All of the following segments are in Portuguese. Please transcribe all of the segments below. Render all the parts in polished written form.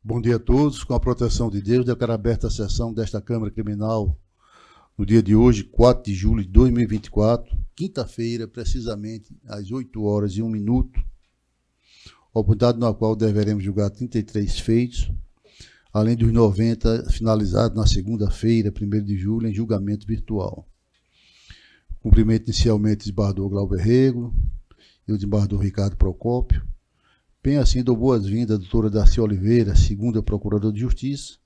Bom dia a todos. Com a proteção de Deus, declaro aberta a sessão desta Câmara Criminal no dia de hoje, 4 de julho de 2024, quinta-feira, precisamente às 8h01, oportunidade na qual deveremos julgar 33 feitos, além dos 90 finalizados na segunda-feira, 1º de julho, em julgamento virtual. Cumprimento inicialmente o desembargador Glauber Rego e o desembargador Ricardo Procópio. Bem assim, dou boas-vindas à doutora Darcy Oliveira, segunda Procuradora de Justiça,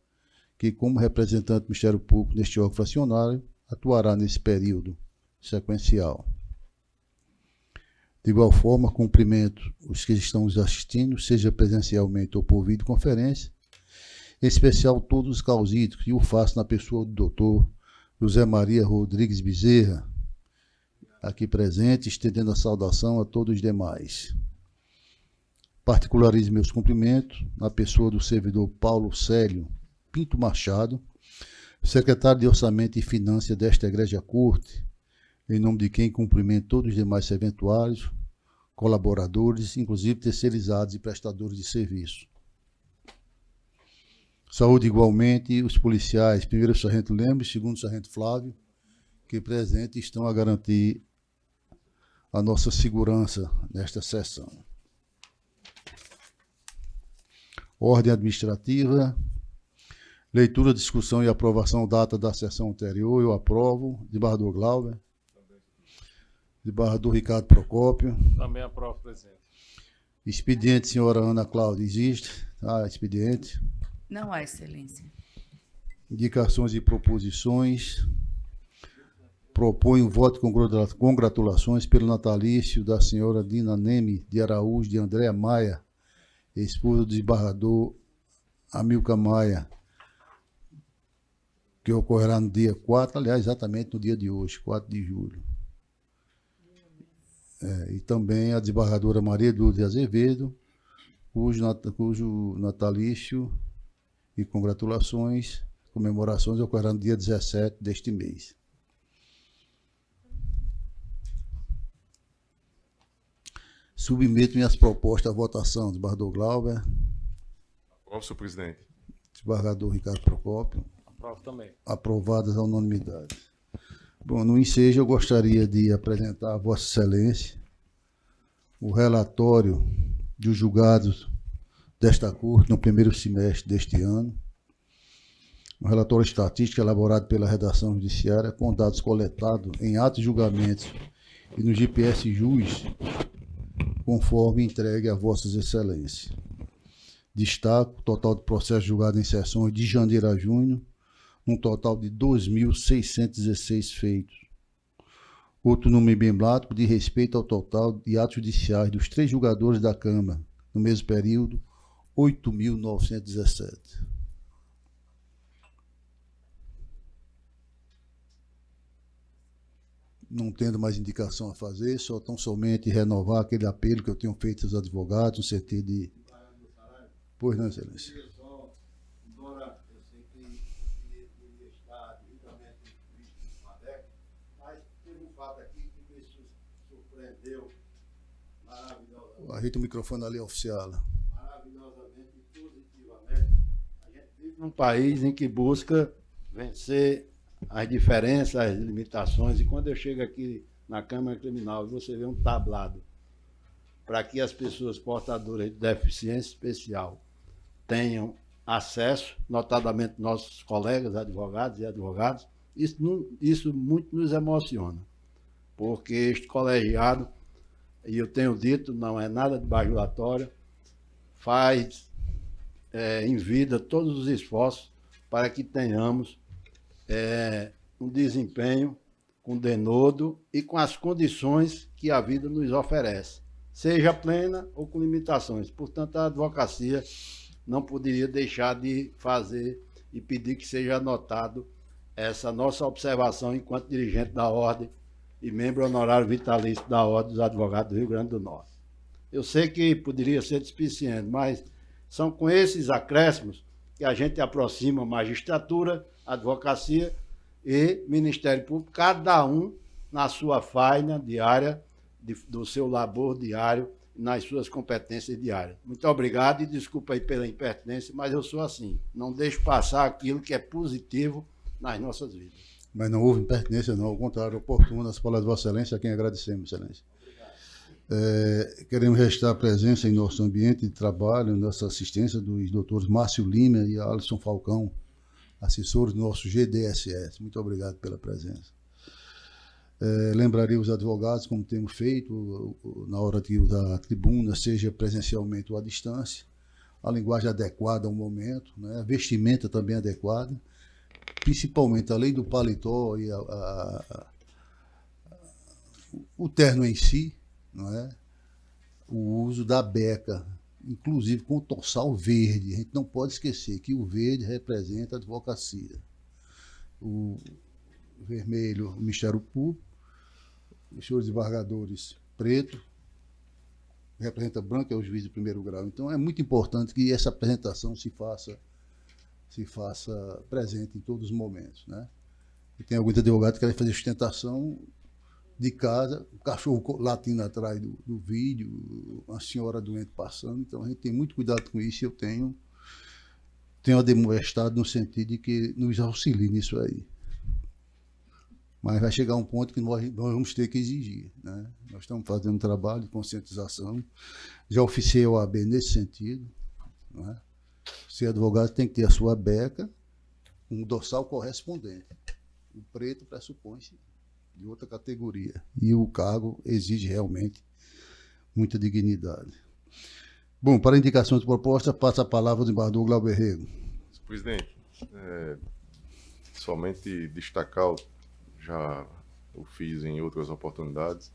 que, como representante do Ministério Público neste órgão fracionário, atuará nesse período sequencial. De igual forma, cumprimento os que estão nos assistindo, seja presencialmente ou por videoconferência, em especial todos os causídicos, e o faço na pessoa do doutor José Maria Rodrigues Bezerra, aqui presente, estendendo a saudação a todos os demais. Particularizo meus cumprimentos na pessoa do servidor Paulo Célio Pinto Machado, secretário de Orçamento e Finanças desta Egrégia Corte, em nome de quem cumprimento todos os demais serventuários, colaboradores, inclusive terceirizados e prestadores de serviço. Saúde igualmente os policiais, primeiro o sargento Lemos, segundo o sargento Flávio, que presentes estão a garantir a nossa segurança nesta sessão. Ordem administrativa, leitura, discussão e aprovação data da sessão anterior, eu aprovo. Desembargador Glauber. Desembargador Ricardo Procópio. Também aprovo, presidente. Expediente, senhora Ana Cláudia, existe? Expediente. Não há, excelência. Indicações e proposições. Proponho voto de congratulações pelo natalício da senhora Dina Neme de Araújo de Andréa Maia, esposa do desembargador Amilcar Maia, que ocorrerá no dia 4, aliás, exatamente no dia de hoje, 4 de julho. E também a desembargadora Maria Lourdes Azevedo, cujo natalício e congratulações, comemorações ocorrerão no dia 17 deste mês. Submeto minhas propostas à votação. Desembargador Glauber. Aprovo, senhor presidente. Desembargador Ricardo Procópio. Aprovo também. Aprovadas à unanimidade. Bom, no ensejo eu gostaria de apresentar a Vossa Excelência o relatório dos julgados desta Corte no primeiro semestre deste ano. Um relatório estatístico elaborado pela redação judiciária com dados coletados em atos de julgamentos e no GPS JUS, conforme entregue a Vossas Excelências. Destaco o total de processos julgados em sessões de janeiro a junho, um total de 2.616 feitos. Outro número emblemático de respeito ao total de atos judiciais dos 3 julgadores da Câmara, no mesmo período, 8.917. Não tendo mais indicação a fazer, só tão somente renovar aquele apelo que eu tenho feito aos advogados, no sentido de... Pois não, Excelência. Embora eu sei que ele está devidamente visto no ADEC, mas teve um fato aqui que me surpreendeu maravilhosamente. Ajeita o microfone ali, oficial. Maravilhosamente e positivamente. A gente vive num país em que busca vencer as diferenças, as limitações, e quando eu chego aqui na Câmara Criminal e você vê um tablado para que as pessoas portadoras de deficiência especial tenham acesso, notadamente nossos colegas advogados e advogadas, isso muito nos emociona, porque este colegiado, e eu tenho dito, não é nada de bajulatório, faz em vida todos os esforços para que tenhamos um desempenho com denodo e com as condições que a vida nos oferece, seja plena ou com limitações. Portanto, a advocacia não poderia deixar de fazer e pedir que seja anotado essa nossa observação enquanto dirigente da Ordem e membro honorário vitalício da Ordem dos Advogados do Rio Grande do Norte. Eu sei que poderia ser despiciente, mas são com esses acréscimos que a gente aproxima a magistratura, a advocacia e Ministério Público, cada um na sua faina diária, do seu labor diário, nas suas competências diárias. Muito obrigado e desculpa aí pela impertinência, mas eu sou assim. Não deixo passar aquilo que é positivo nas nossas vidas. Mas não houve impertinência, não. Ao contrário, oportuno as palavras de Vossa Excelência, a quem agradecemos, Excelência. Queremos restar a presença em nosso ambiente de trabalho, nossa assistência dos doutores Márcio Lima e Alisson Falcão, assessores do nosso GDSS. Muito obrigado pela presença. Lembraria os advogados, como temos feito, na hora de usar a tribuna, seja presencialmente ou à distância, a linguagem adequada ao momento, né? A vestimenta também adequada, principalmente além do paletó e o terno em si, não é? O uso da beca, inclusive com o torçal verde. A gente não pode esquecer que o verde representa a advocacia. O vermelho, o Ministério Público, os senhores desembargadores, preto, representa branco, é o juiz de primeiro grau. Então é muito importante que essa apresentação se faça presente em todos os momentos, né? E tem alguns advogados que querem fazer sustentação de casa, o cachorro latindo atrás do vídeo, uma senhora doente passando. Então a gente tem muito cuidado com isso e eu tenho admoestado no sentido de que nos auxilie nisso aí. Mas vai chegar um ponto que nós vamos ter que exigir, né? Nós estamos fazendo um trabalho de conscientização, já oficiei a OAB nesse sentido, não é? Ser advogado tem que ter a sua beca, um dorsal correspondente. O preto pressupõe-se de outra categoria. E o cargo exige realmente muita dignidade. Bom, para indicação de proposta, passa a palavra ao desembargador Glauber Rego. Senhor presidente, somente destacar, já o fiz em outras oportunidades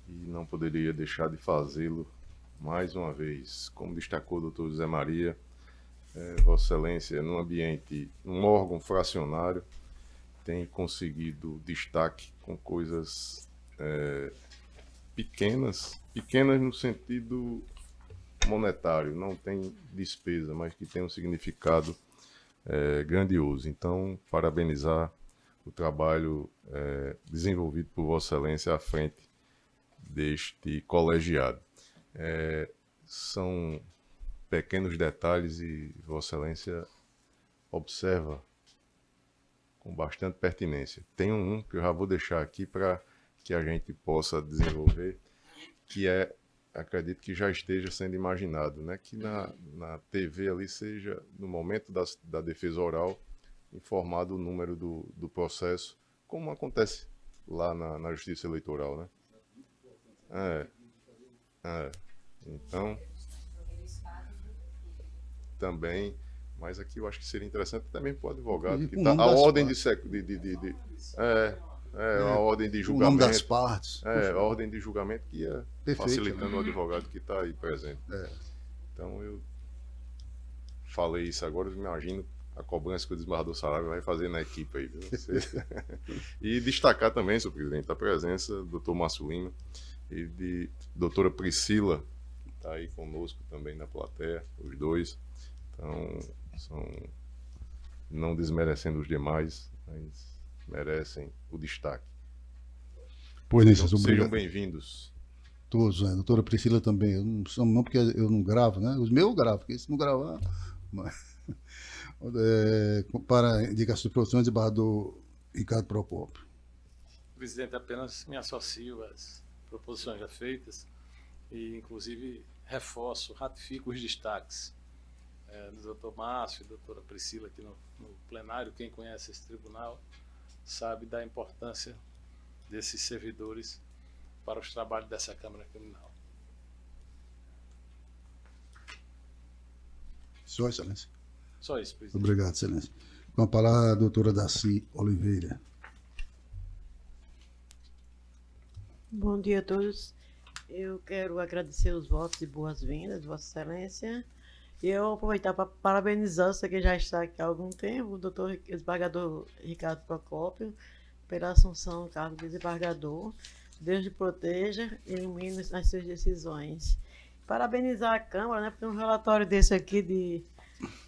e não poderia deixar de fazê-lo mais uma vez. Como destacou o doutor José Maria, Vossa Excelência, num ambiente, num órgão fracionário, tem conseguido destaque com coisas pequenas no sentido monetário, não tem despesa, mas que tem um significado grandioso. Então, parabenizar o trabalho desenvolvido por Vossa Excelência à frente deste colegiado. São pequenos detalhes e Vossa Excelência observa com bastante pertinência. Tem um que eu já vou deixar aqui para que a gente possa desenvolver, que acredito que já esteja sendo imaginado, né? Que na TV ali seja, no momento da defesa oral, informado o número do processo, como acontece lá na Justiça Eleitoral, né? Então, também, mas aqui eu acho que seria interessante também para o advogado, que tá, a ordem a ordem de julgamento. O nome das partes. A ordem de julgamento que ia Perfeito, facilitando o advogado que está aí presente. Então, eu falei isso agora, eu imagino a cobrança que o desembargador Saraiva vai fazer na equipe aí. Viu? E destacar também, senhor presidente, a presença do doutor Márcio Lima e de doutora Priscila, que está aí conosco também na plateia, os dois. Então, não desmerecendo os demais, mas merecem o destaque. Pois então, sejam bem-vindos. Todos, né? Doutora Priscila também. Eu não porque eu não gravo, né? Os meus eu gravo, porque se não gravar... Mas... para indicação de produção, desembargador Ricardo Procópio. Presidente, apenas me associo às proposições já feitas e, inclusive, ratifico os destaques do doutor Márcio e doutora Priscila aqui no plenário. Quem conhece esse tribunal sabe da importância desses servidores para os trabalhos dessa Câmara Criminal. Só, Excelência. Só isso, presidente. Obrigado, Excelência. Com a palavra a doutora Daci Oliveira. Bom dia a todos. Eu quero agradecer os votos de boas-vindas, Vossa Excelência. E eu aproveitar para parabenizar você que já está aqui há algum tempo, o doutor desembargador Ricardo Procópio, pela assunção do cargo de desembargador. Deus lhe proteja e ilumine nas suas decisões. Parabenizar a Câmara, né, por um relatório desse aqui de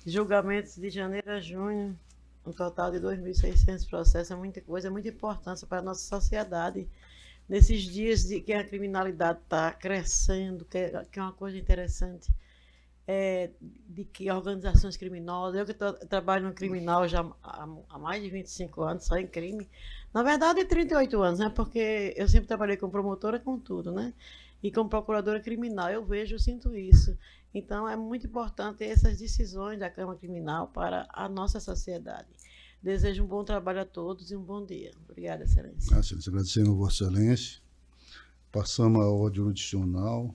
julgamentos de janeiro a junho, um total de 2.600 processos, é muita coisa, é muita importância para a nossa sociedade, nesses dias de que a criminalidade está crescendo, que é uma coisa interessante, de que organizações criminosas, eu que trabalho no criminal já há mais de 25 anos, só em crime, na verdade 38 anos, né? Porque eu sempre trabalhei como promotora, com tudo, né? E como procuradora criminal, eu sinto isso. Então, é muito importante essas decisões da Câmara Criminal para a nossa sociedade. Desejo um bom trabalho a todos e um bom dia. Obrigada, Excelência. Excelência, agradecemos a Vossa Excelência. Passamos à ordem jurisdicional.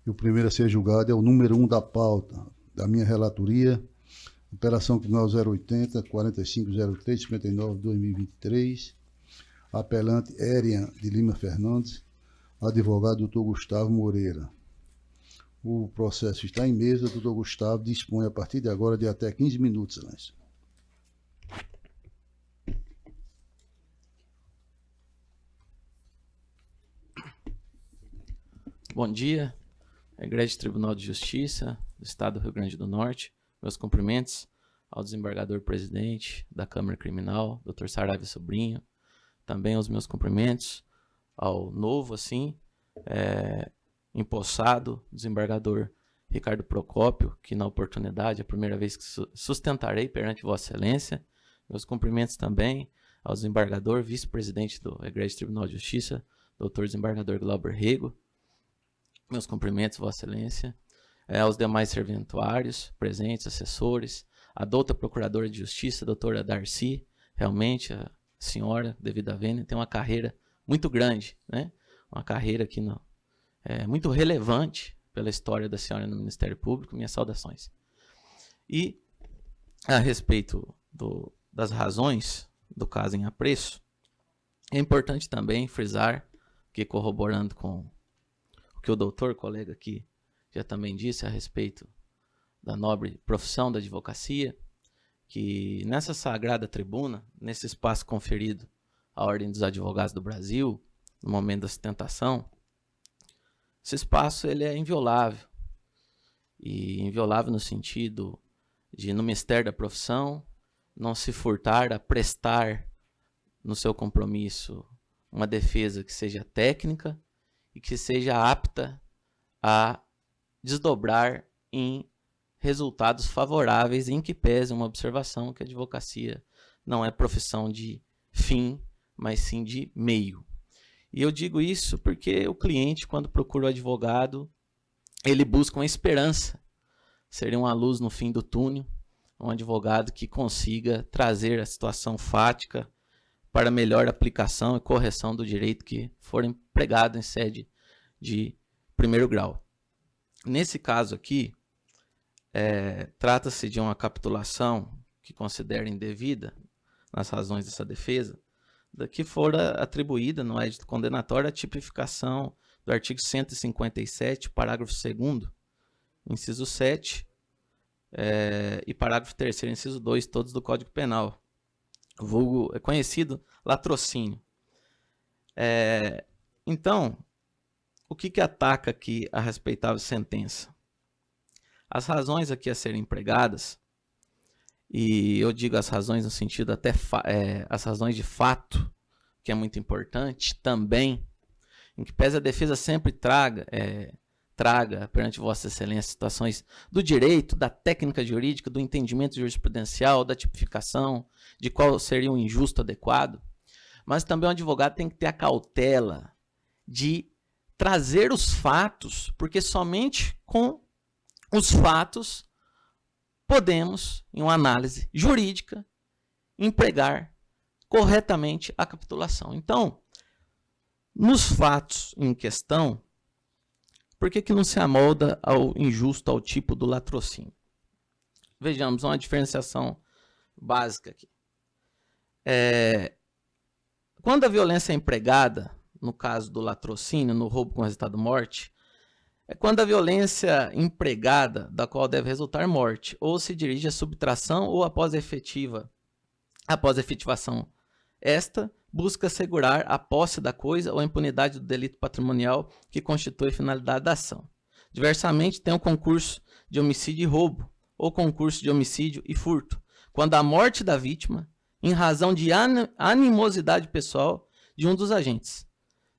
E o primeiro a ser julgado é o número 1 da pauta, da minha relatoria, Operação Criminal 080, 4503, 59, 2023, apelante Érian de Lima Fernandes, advogado Dr. Gustavo Moreira. O processo está em mesa, Dr. Gustavo dispõe a partir de agora de até 15 minutos, Excelência. Bom dia, Egregido Tribunal de Justiça do Estado do Rio Grande do Norte. Meus cumprimentos ao desembargador-presidente da Câmara Criminal, Dr. Saraiva Sobrinho. Também os meus cumprimentos ao novo, empossado desembargador Ricardo Procópio, que na oportunidade, é a primeira vez que sustentarei perante Vossa Excelência. Meus cumprimentos também ao desembargador, vice-presidente do Egregido Tribunal de Justiça, Dr. Desembargador Glauber Rego. Meus cumprimentos, Vossa Excelência, aos demais serventuários presentes, assessores, a douta Procuradora de Justiça, doutora Darcy. Realmente, a senhora, devido à vênia, tem uma carreira muito grande, né? Uma carreira que é muito relevante pela história da senhora no Ministério Público. Minhas saudações. E, a respeito das razões do caso em apreço, é importante também frisar que, corroborando com o que o doutor, colega aqui, já também disse a respeito da nobre profissão da advocacia, que nessa sagrada tribuna, nesse espaço conferido à Ordem dos Advogados do Brasil, no momento da sustentação, esse espaço ele é inviolável. E inviolável no sentido de, no mistério da profissão, não se furtar a prestar no seu compromisso uma defesa que seja técnica e que seja apta a desdobrar em resultados favoráveis, em que pese uma observação que a advocacia não é profissão de fim, mas sim de meio. E eu digo isso porque o cliente, quando procura o advogado, ele busca uma esperança, seria uma luz no fim do túnel, um advogado que consiga trazer a situação fática para melhor aplicação e correção do direito que for empregado em sede de primeiro grau. Nesse caso aqui, trata-se de uma capitulação que considera indevida, nas razões dessa defesa, da que fora atribuída no édito condenatório a tipificação do artigo 157, parágrafo 2º, inciso 7, e parágrafo 3º, inciso 2, todos do Código Penal. Vulgo é conhecido latrocínio. Então, o que ataca aqui a respeitável sentença? As razões aqui a serem empregadas, e eu digo as razões no sentido até as razões de fato, que é muito importante também, em que pese a defesa sempre traga perante Vossa Excelência situações do direito, da técnica jurídica, do entendimento jurisprudencial, da tipificação, de qual seria um injusto adequado, mas também o advogado tem que ter a cautela de trazer os fatos, porque somente com os fatos podemos, em uma análise jurídica, empregar corretamente a capitulação. Então, nos fatos em questão, por que não se amolda ao injusto, ao tipo do latrocínio? Vejamos uma diferenciação básica aqui. Quando a violência é empregada, no caso do latrocínio, no roubo com resultado morte, é quando a violência empregada, da qual deve resultar morte, ou se dirige à subtração ou após a efetivação, esta busca assegurar a posse da coisa ou a impunidade do delito patrimonial que constitui a finalidade da ação. Diversamente, tem o concurso de homicídio e roubo, ou concurso de homicídio e furto, quando a morte da vítima, em razão de animosidade pessoal de um dos agentes,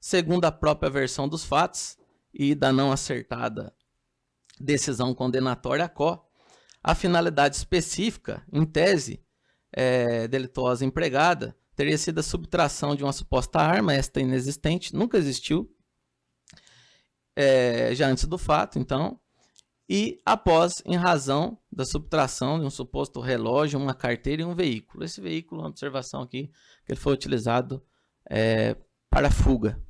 segundo a própria versão dos fatos e da não acertada decisão condenatória à qual a finalidade específica, em tese, delituosa empregada, teria sido a subtração de uma suposta arma, esta inexistente, nunca existiu, já antes do fato, então, e após, em razão da subtração de um suposto relógio, uma carteira e um veículo. Esse veículo, uma observação aqui, que ele foi utilizado para fuga.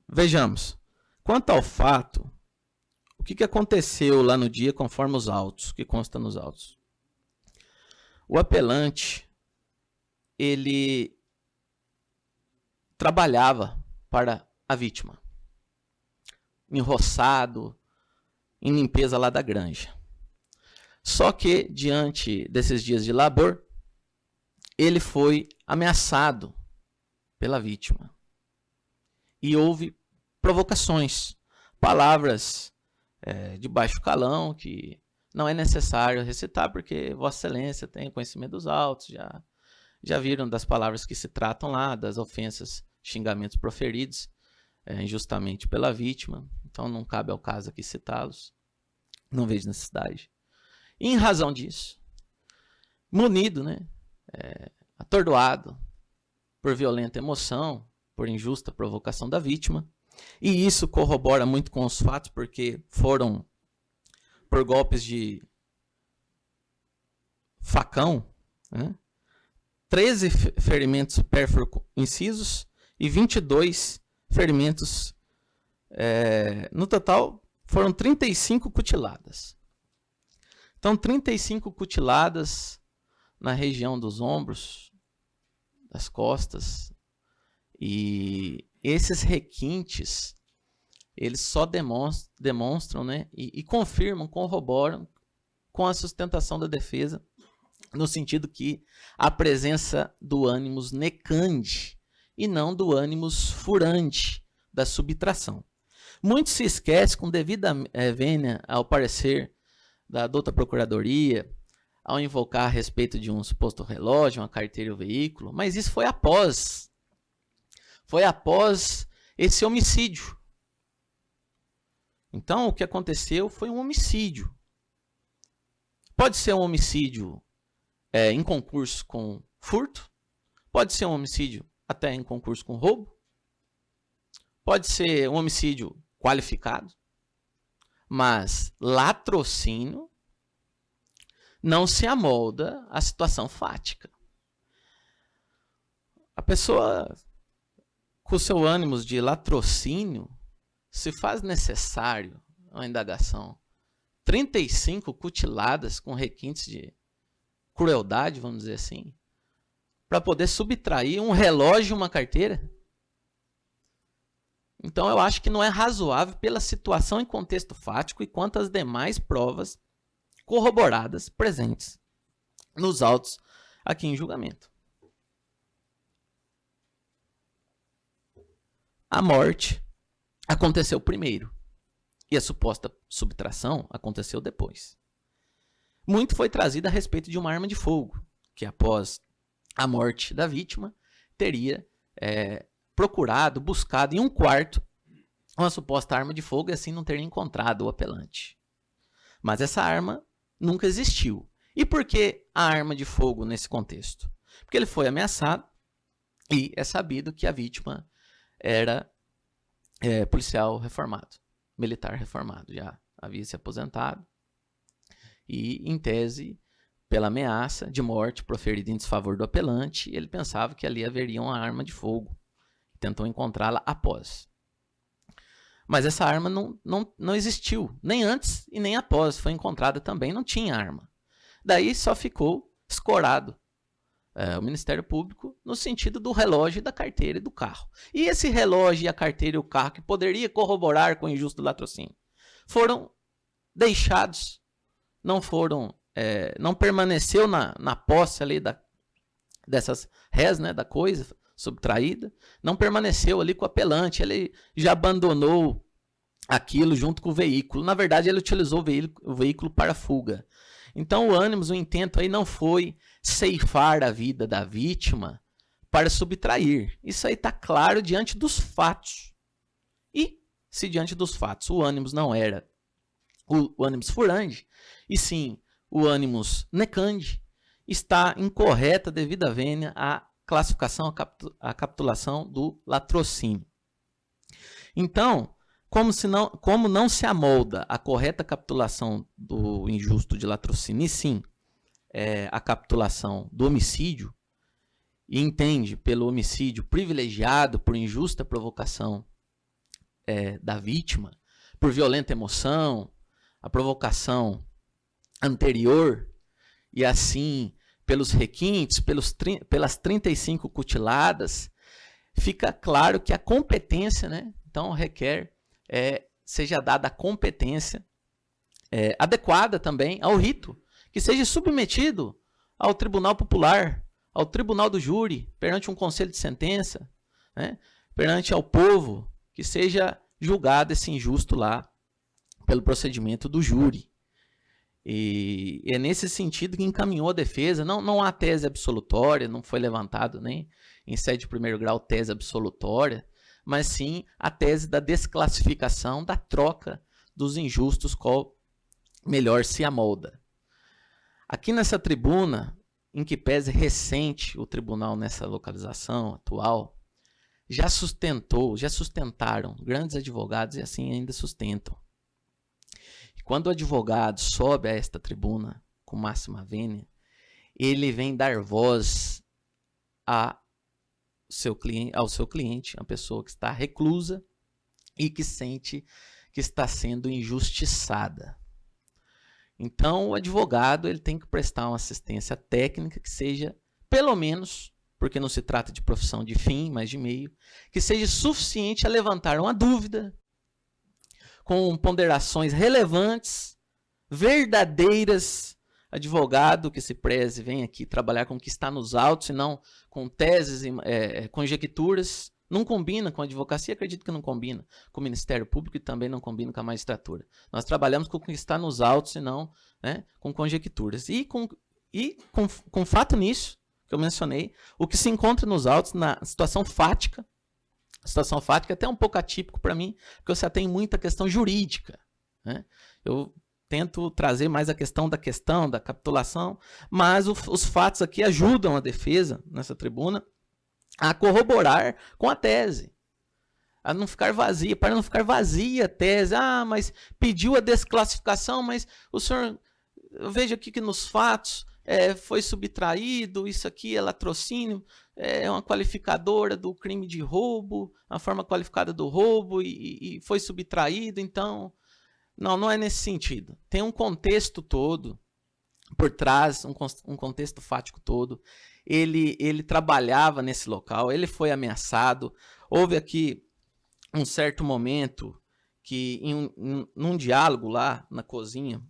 Vejamos, quanto ao fato, o que aconteceu lá no dia conforme os autos, que consta nos autos? O apelante, ele trabalhava para a vítima, enroçado, em limpeza lá da granja. Só que, diante desses dias de labor, ele foi ameaçado pela vítima. E houve provocações, palavras de baixo calão, que não é necessário recitar, porque Vossa Excelência tem conhecimento dos autos, já viram das palavras que se tratam lá, das ofensas, xingamentos proferidos injustamente pela vítima. Então não cabe ao caso aqui citá-los, não vejo necessidade. E em razão disso, munido, atordoado por violenta emoção, por injusta provocação da vítima, e isso corrobora muito com os fatos, porque foram por golpes de facão, 13 ferimentos pérfuro-incisos e 22 ferimentos. No total, foram 35 cutiladas. Então, 35 cutiladas na região dos ombros, das costas. E esses requintes, eles só demonstram, e confirmam, corroboram com a sustentação da defesa, no sentido que a presença do ânimos necandi e não do ânimos furandi da subtração. Muito se esquece, com devida vênia ao parecer da douta Procuradoria, ao invocar a respeito de um suposto relógio, uma carteira e um veículo, mas isso foi após esse homicídio. Então, o que aconteceu foi um homicídio. Pode ser um homicídio em concurso com furto, pode ser um homicídio até em concurso com roubo, pode ser um homicídio qualificado, mas latrocínio não se amolda à situação fática. A pessoa, com seu ânimo de latrocínio, se faz necessário uma indagação, 35 cutiladas com requintes de crueldade, vamos dizer assim, para poder subtrair um relógio e uma carteira? Então, eu acho que não é razoável pela situação em contexto fático e quanto às demais provas corroboradas presentes nos autos aqui em julgamento. A morte aconteceu primeiro e a suposta subtração aconteceu depois. Muito foi trazido a respeito de uma arma de fogo, que após a morte da vítima teria procurado, buscado em um quarto uma suposta arma de fogo e assim não teria encontrado o apelante. Mas essa arma nunca existiu. E por que a arma de fogo nesse contexto? Porque ele foi ameaçado e é sabido que a vítima era policial reformado, militar reformado, já havia se aposentado e, em tese, pela ameaça de morte proferida em desfavor do apelante, ele pensava que ali haveria uma arma de fogo. Tentou encontrá-la após. Mas essa arma não existiu, nem antes e nem após. Foi encontrada também, não tinha arma. Daí só ficou escorado o Ministério Público no sentido do relógio, da carteira e do carro. E esse relógio, a carteira e o carro, que poderia corroborar com o injusto latrocínio, foram deixados, não permaneceu na posse ali dessas réis, da coisa subtraída, não permaneceu ali com o apelante, ele já abandonou aquilo junto com o veículo. Na verdade, ele utilizou o veículo para fuga. Então, o intento aí não foi ceifar a vida da vítima para subtrair. Isso aí está claro diante dos fatos. E se diante dos fatos o ânimos não era o ânimos furandi, e sim o ânimos necandi, está incorreta devido à vênia a classificação, a capitulação do latrocínio. Então, como não se amolda a correta capitulação do injusto de latrocínio, e sim a capitulação do homicídio, e entende pelo homicídio privilegiado por injusta provocação da vítima, por violenta emoção, a provocação anterior, e assim, pelos requintes, pelas 35 cutiladas, fica claro que a competência, né, então requer seja dada a competência adequada também ao rito, que seja submetido ao Tribunal Popular, ao Tribunal do Júri, perante um conselho de sentença, né, perante ao povo, que seja julgado esse injusto lá pelo procedimento do júri. E é nesse sentido que encaminhou a defesa. Não há tese absolutória, não foi levantado nem em sede de primeiro grau tese absolutória, mas sim a tese da desclassificação, da troca dos injustos, qual melhor se amolda. Aqui nessa tribuna, em que pese recente o tribunal nessa localização atual, já sustentaram grandes advogados e assim ainda sustentam. E quando o advogado sobe a esta tribuna com máxima vênia, ele vem dar voz ao seu cliente, a pessoa que está reclusa e que sente que está sendo injustiçada. Então, o advogado ele tem que prestar uma assistência técnica que seja, pelo menos, porque não se trata de profissão de fim, mas de meio, que seja suficiente a levantar uma dúvida com ponderações relevantes, verdadeiras. Advogado que se preze vem aqui trabalhar com o que está nos autos e não com teses e conjecturas. Não combina com a advocacia, acredito que não combina com o Ministério Público e também não combina com a magistratura. Nós trabalhamos com o que está nos autos e não, né, com conjecturas. E com fato nisso, que eu mencionei, o que se encontra nos autos na situação fática, é até um pouco atípico para mim, porque você tem muita questão jurídica, né? Eu tento trazer mais a questão da capitulação, mas os fatos aqui ajudam a defesa nessa tribuna a corroborar com a tese, a não ficar vazia, para não ficar vazia a tese. Ah, mas pediu a desclassificação, mas o senhor, eu vejo aqui que nos fatos foi subtraído, isso aqui é latrocínio, é uma qualificadora do crime de roubo, a forma qualificada do roubo e foi subtraído, então... Não é nesse sentido. Tem um contexto todo por trás, um contexto fático todo. Ele trabalhava nesse local, ele foi ameaçado. Houve aqui um certo momento que, num diálogo lá na cozinha,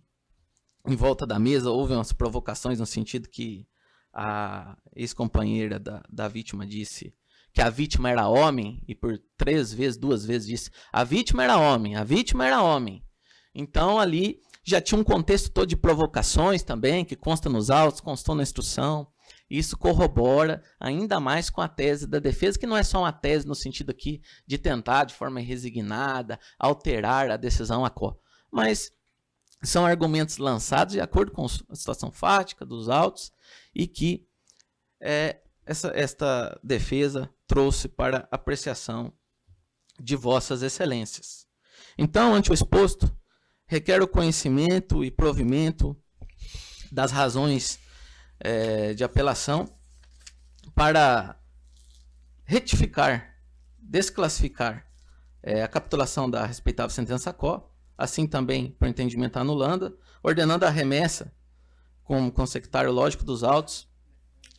em volta da mesa, houve umas provocações no sentido que a ex-companheira da vítima disse que a vítima era homem, e por 2 vezes disse: a vítima era homem, a vítima era homem. Então, ali já tinha um contexto todo de provocações também, que consta nos autos, constou na instrução. Isso corrobora ainda mais com a tese da defesa, que não é só uma tese no sentido aqui de tentar, de forma resignada, alterar a decisão mas são argumentos lançados de acordo com a situação fática dos autos e que esta defesa trouxe para apreciação de vossas excelências. Então, ante o exposto, requer o conhecimento e provimento das razões de apelação para retificar, desclassificar a capitulação da respeitável sentença quo, assim também por entendimento anulanda, ordenando a remessa como consectário lógico dos autos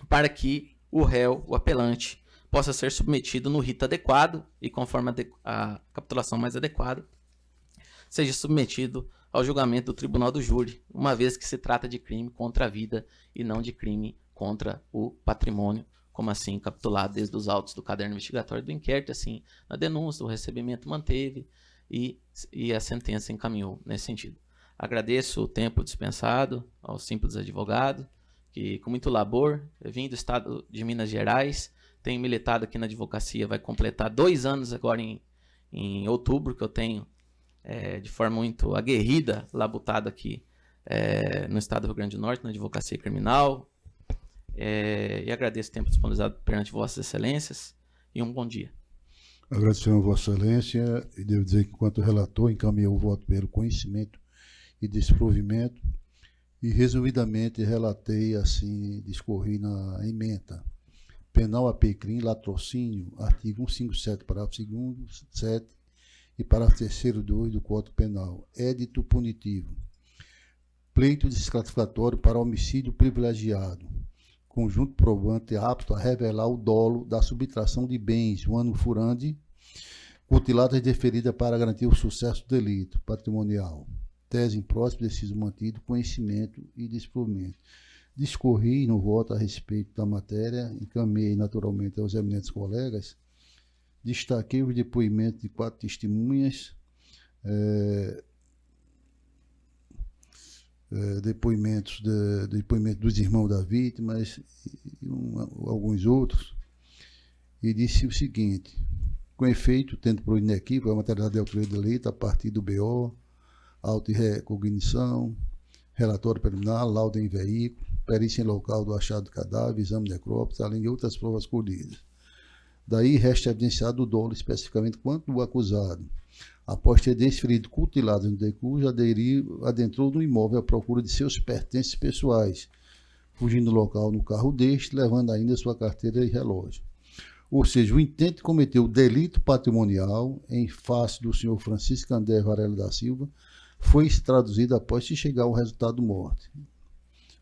para que o réu, o apelante, possa ser submetido no rito adequado e conforme a capitulação mais adequada, seja submetido ao julgamento do Tribunal do Júri, uma vez que se trata de crime contra a vida e não de crime contra o patrimônio, como assim capitulado desde os autos do caderno investigatório do inquérito, assim, na denúncia, o recebimento manteve e a sentença encaminhou nesse sentido. Agradeço o tempo dispensado ao simples advogado, que com muito labor, vim do estado de Minas Gerais, tenho militado aqui na advocacia, vai completar 2 anos agora em outubro, que eu tenho de forma muito aguerrida labutado aqui no estado do Rio Grande do Norte, na advocacia criminal. E agradeço o tempo disponibilizado perante Vossas Excelências e um bom dia. Agradecemos a Vossa Excelência e devo dizer que, enquanto relator, encaminhou o voto pelo conhecimento e desprovimento e, resumidamente, relatei, assim, discorri na ementa. Penal APCRIM, latrocínio, artigo 157, parágrafo 2º, 7 e parágrafo 3º, 2 do Código Penal. Édito punitivo. Pleito desclassificatório para homicídio privilegiado. Conjunto provante apto a revelar o dolo da subtração de bens, o ano furande, cutiladas deferida para garantir o sucesso do delito patrimonial. Tese em próximo, deciso mantido, conhecimento e desprovimento. Discorri no voto a respeito da matéria, encaminhei naturalmente aos eminentes colegas, destaquei os depoimentos de 4 testemunhas, depoimento dos irmãos da vítima e alguns outros, e disse o seguinte: com efeito, tendo por inequívoco a materialidade de autoria do delito a partir do BO, auto e recognição, relatório preliminar, laudo em veículo, perícia em local do achado do cadáver, exame de necrópsia, além de outras provas colhidas. Daí resta evidenciado o dolo especificamente quanto o acusado, após ter desferido cutiladas no decurso, adentrou no imóvel à procura de seus pertences pessoais, fugindo do local no carro deste, levando ainda sua carteira e relógio. Ou seja, o intento de cometer o delito patrimonial em face do senhor Francisco André Varela da Silva foi traduzido após se chegar ao resultado de morte.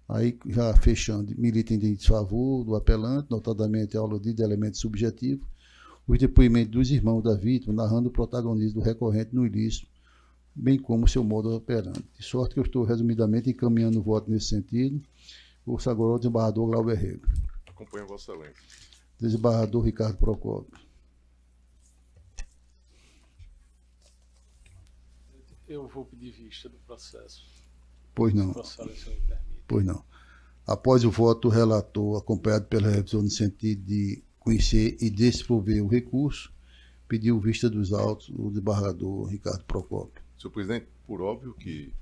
Aí, já fechando, milita em desfavor do apelante, notadamente ao aludido de elementos subjetivos, os depoimentos dos irmãos da vítima, narrando o protagonismo do recorrente no ilícito, bem como seu modo operante. De sorte que eu estou resumidamente encaminhando o voto nesse sentido. Ouço agora o desembargador Glauber Rego. Acompanho Vossa Excelência. Desembargador Ricardo Procópio. Eu vou pedir vista do processo. Pois não. Vossa Excelência me permite. Pois não. Após o voto, o relator, acompanhado pela revisão no sentido de conhecer e desprover o recurso, pediu vista dos autos o desembargador Ricardo Procópio. Senhor presidente, por óbvio que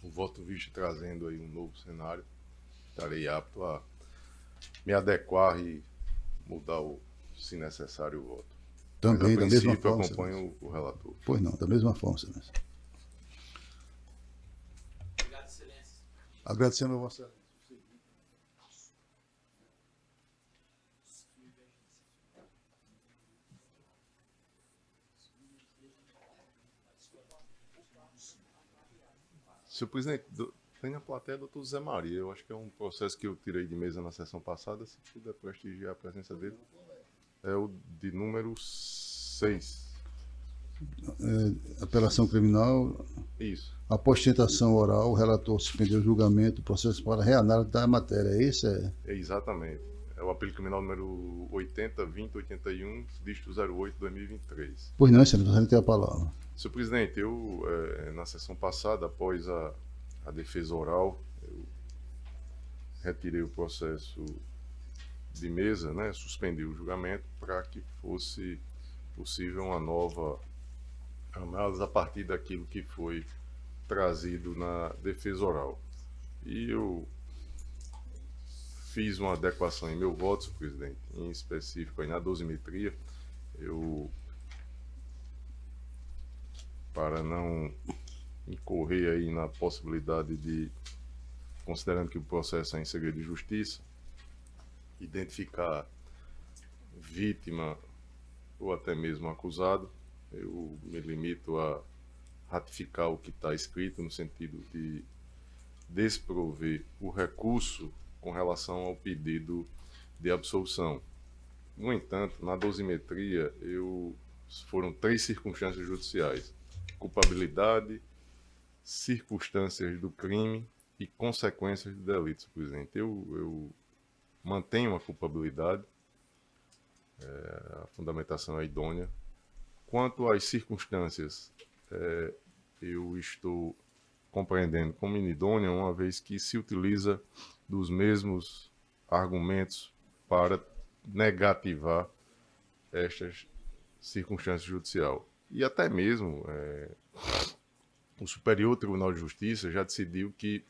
o voto visto trazendo aí um novo cenário, estarei apto a me adequar e mudar, se necessário, o voto. Também, da mesma forma. Eu acompanho o relator. Pois não, da mesma forma, Excelência. Obrigado, Excelência. Agradecendo a Vossa Excelência. Senhor presidente, tem na plateia o doutor Zé Maria. Eu acho que é um processo que eu tirei de mesa na sessão passada. Se puder prestigiar a presença dele. É o de número 6. Apelação criminal. Isso. Após tentação oral, o relator suspendeu o julgamento do processo para reanálise da matéria. Esse é? Exatamente. É o apelo criminal número 80-20-81, dígito 08-2023. Pois não, Excelência, você não tem a palavra. Senhor presidente, eu, na sessão passada, após a defesa oral, eu retirei o processo de mesa, né, suspendi o julgamento para que fosse possível uma nova análise a partir daquilo que foi trazido na defesa oral. E eu fiz uma adequação em meu voto, senhor presidente, em específico aí na dosimetria. Eu, para não incorrer aí na possibilidade de, considerando que o processo é em segredo de justiça, identificar vítima ou até mesmo acusado, eu me limito a ratificar o que está escrito no sentido de desprover o recurso com relação ao pedido de absolução. No entanto, na dosimetria, foram 3 circunstâncias judiciais: culpabilidade, circunstâncias do crime e consequências do delito, senhor presidente. Eu mantenho a culpabilidade, a fundamentação é idônea. Quanto às circunstâncias, eu estou compreendendo como inidônea, uma vez que se utiliza dos mesmos argumentos para negativar estas circunstâncias judicial. E até mesmo o Superior Tribunal de Justiça já decidiu que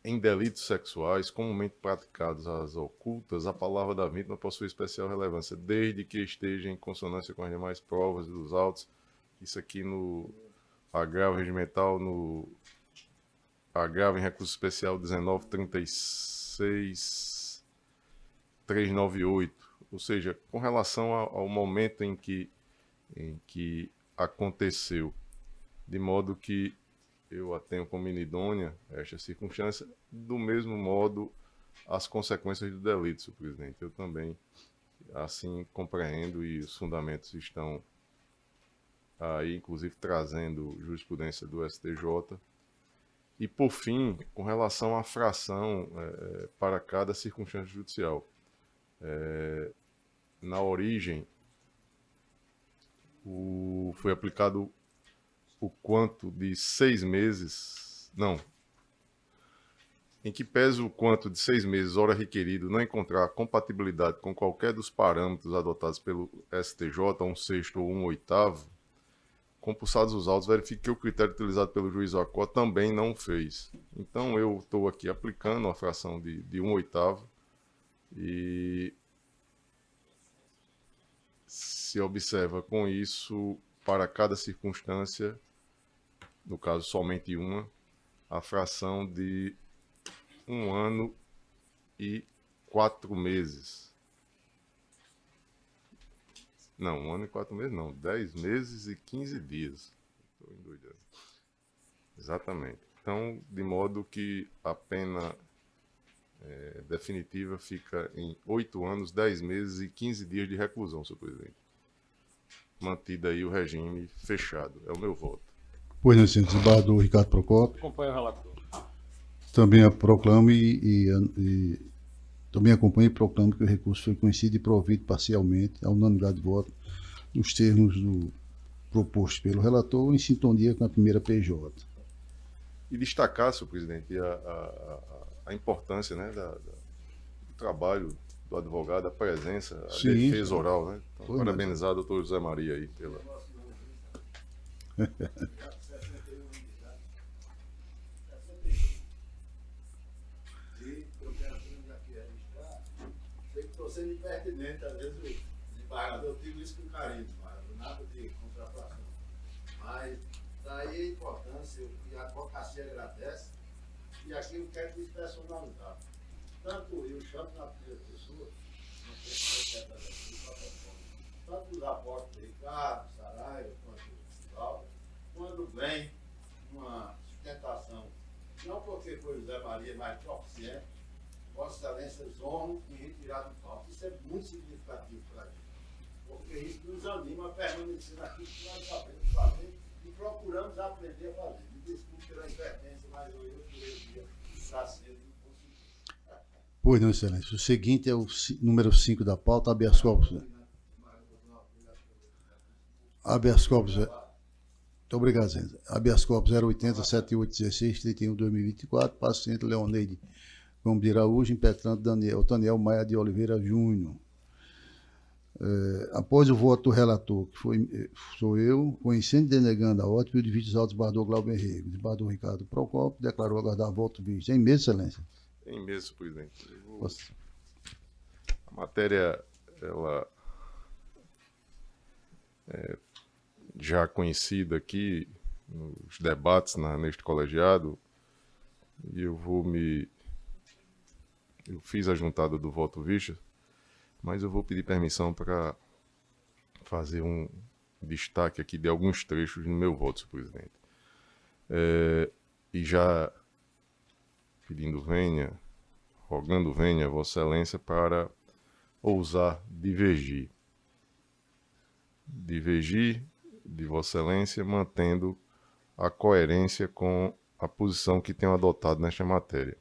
em delitos sexuais comumente praticados às ocultas, a palavra da vítima possui especial relevância, desde que esteja em consonância com as demais provas dos autos. Isso aqui no agravo regimental, no agravo em recurso especial 19.36.398. Ou seja, com relação ao momento em que aconteceu, de modo que eu a tenho como inidônea esta circunstância, do mesmo modo as consequências do delito, senhor presidente. Eu também assim compreendo e os fundamentos estão aí, inclusive trazendo jurisprudência do STJ. E, por fim, com relação à fração para cada circunstância judicial. Na origem, foi aplicado o quanto de 6 meses, não, em que pese o quanto de 6 meses, hora requerido, não encontrar compatibilidade com qualquer dos parâmetros adotados pelo STJ, 1/6 ou 1/8, compulsados os autos, verifique que o critério utilizado pelo juiz Acó também não o fez. Então, eu estou aqui aplicando a fração de 1/8 e se observa com isso, para cada circunstância, no caso somente uma, a fração de 1 ano e 4 meses. Não, 1 ano e 4 meses não, 10 meses e 15 dias. Estou endoidando. Exatamente. Então, de modo que a pena definitiva fica em 8 anos, 10 meses e 15 dias de reclusão, senhor presidente. Mantido aí o regime fechado. É o meu voto. Pois não, senhor desembargador Ricardo Procópio. Acompanho o relator. Também proclamo e também acompanho e proclamo que o recurso foi conhecido e provido parcialmente, à unanimidade de voto, nos termos propostos pelo relator, em sintonia com a primeira PJ. E destacar, senhor presidente, a importância, né, do trabalho do advogado, a presença, a defesa oral. Né? Então, parabenizar o doutor José Maria aí pela... Estou sendo impertinente, às vezes o desembargador, eu digo isso com carinho, nada de contrafação. Mas daí a importância, e a advocacia agradece, e aqui eu quero despersonalizar. Tanto eu chamo na primeira pessoa, tanto os apóstolos Ricardo, Saraiva, quanto o Paulo, quando vem uma sustentação, não porque foi José Maria, mas proficiente, Vossa Excelência honra em retirar do palco. Isso é muito significativo para a gente, porque isso nos anima a permanecer naquilo que nós sabemos fazer e procuramos aprender a fazer. Me desculpe pela invertência, mas eu queria estar cedo e conseguir. Pois não, Excelência. O seguinte é o número 5 da pauta, habeas corpus. Habeas corpus. Muito obrigado, Zé. Habeas corpus 080-7816-31-2024, paciente Leoneide Gomes de Araújo, impetrante Daniel Maia de Oliveira Júnior. Após o voto do relator, que sou eu, conhecendo e denegando a ordem, o vídeo dos desembargador Glauber Rego, desembargador Ricardo Procópio, declarou aguardar voto visto. Em mesa, Excelência? Em mesa, senhor presidente. A matéria, ela é já conhecida aqui nos debates neste colegiado, e eu fiz a juntada do voto visto, mas eu vou pedir permissão para fazer um destaque aqui de alguns trechos no meu voto, senhor presidente. E já rogando venha, Vossa Excelência, para ousar divergir de Vossa Excelência, mantendo a coerência com a posição que tenho adotado nesta matéria.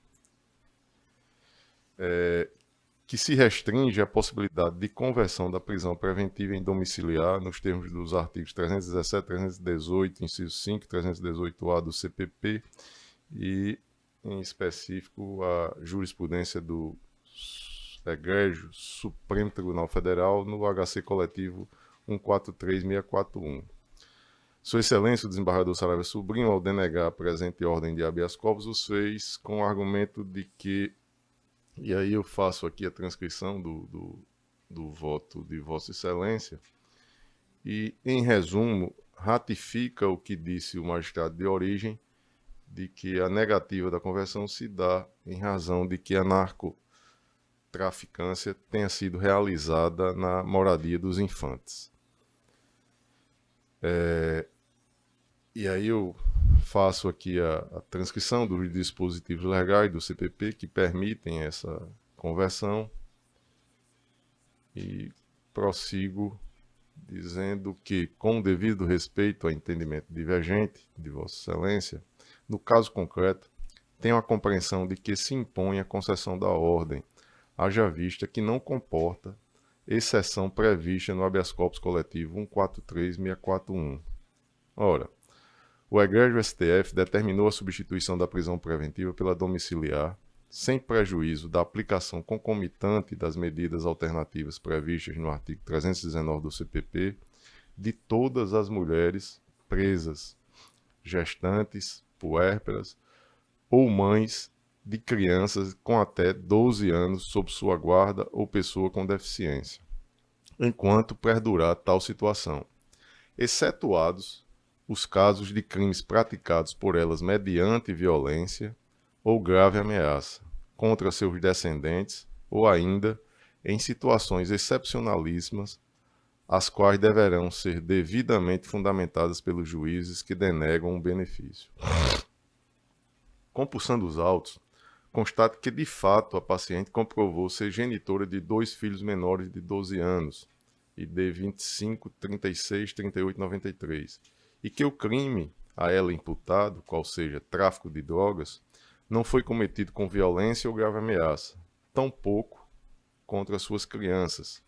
Que se restringe à possibilidade de conversão da prisão preventiva em domiciliar nos termos dos artigos 317, 318, inciso 5, 318-A do CPP e, em específico, a jurisprudência do Egrégio Supremo Tribunal Federal no HC coletivo 143641. Sua Excelência, o desembargador Saravia Sobrinho, ao denegar a presente ordem de habeas corpus, os fez com o argumento de que, e aí eu faço aqui a transcrição do voto de Vossa Excelência, e, em resumo, ratifica o que disse o magistrado de origem, de que a negativa da conversão se dá em razão de que a narcotraficância tenha sido realizada na moradia dos infantes. E aí eu faço aqui a transcrição dos dispositivos legais do CPP que permitem essa conversão e prossigo dizendo que, com o devido respeito ao entendimento divergente de Vossa Excelência, no caso concreto, tenho a compreensão de que se impõe a concessão da ordem, haja vista que não comporta exceção prevista no habeas corpus coletivo 143641. Ora, o egrégio STF determinou a substituição da prisão preventiva pela domiciliar, sem prejuízo da aplicação concomitante das medidas alternativas previstas no artigo 319 do CPP, de todas as mulheres presas, gestantes, puérperas ou mães de crianças com até 12 anos sob sua guarda ou pessoa com deficiência, enquanto perdurar tal situação, excetuados os casos de crimes praticados por elas mediante violência ou grave ameaça contra seus descendentes ou ainda em situações excepcionalíssimas, as quais deverão ser devidamente fundamentadas pelos juízes que denegam o benefício. Compulsando os autos, constato que, de fato, a paciente comprovou ser genitora de 2 filhos menores de 12 anos, e de 25, 36, 38 e 93, e que o crime a ela imputado, qual seja tráfico de drogas, não foi cometido com violência ou grave ameaça, tampouco contra suas crianças,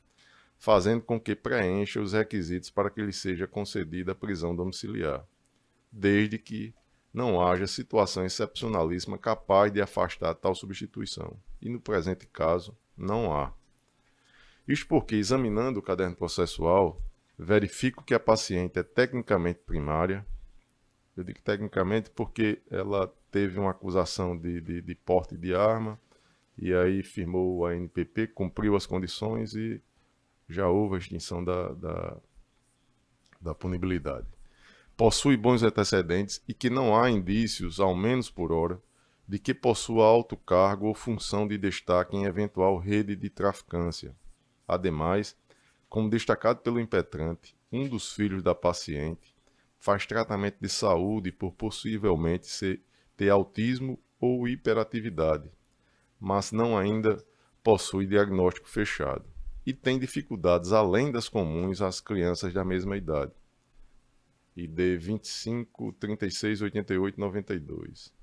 fazendo com que preencha os requisitos para que lhe seja concedida a prisão domiciliar, desde que não haja situação excepcionalíssima capaz de afastar tal substituição, e no presente caso não há. Isto porque, examinando o caderno processual, verifico que a paciente é tecnicamente primária. Eu digo tecnicamente porque ela teve uma acusação de porte de arma, e aí firmou a NPP, cumpriu as condições e já houve a extinção da punibilidade. Possui bons antecedentes e que não há indícios, ao menos por hora, de que possua alto cargo ou função de destaque em eventual rede de traficância. Ademais, como destacado pelo impetrante, um dos filhos da paciente faz tratamento de saúde por possivelmente ter autismo ou hiperatividade, mas não ainda possui diagnóstico fechado e tem dificuldades além das comuns às crianças da mesma idade. ID 25, 36, 88 e 92.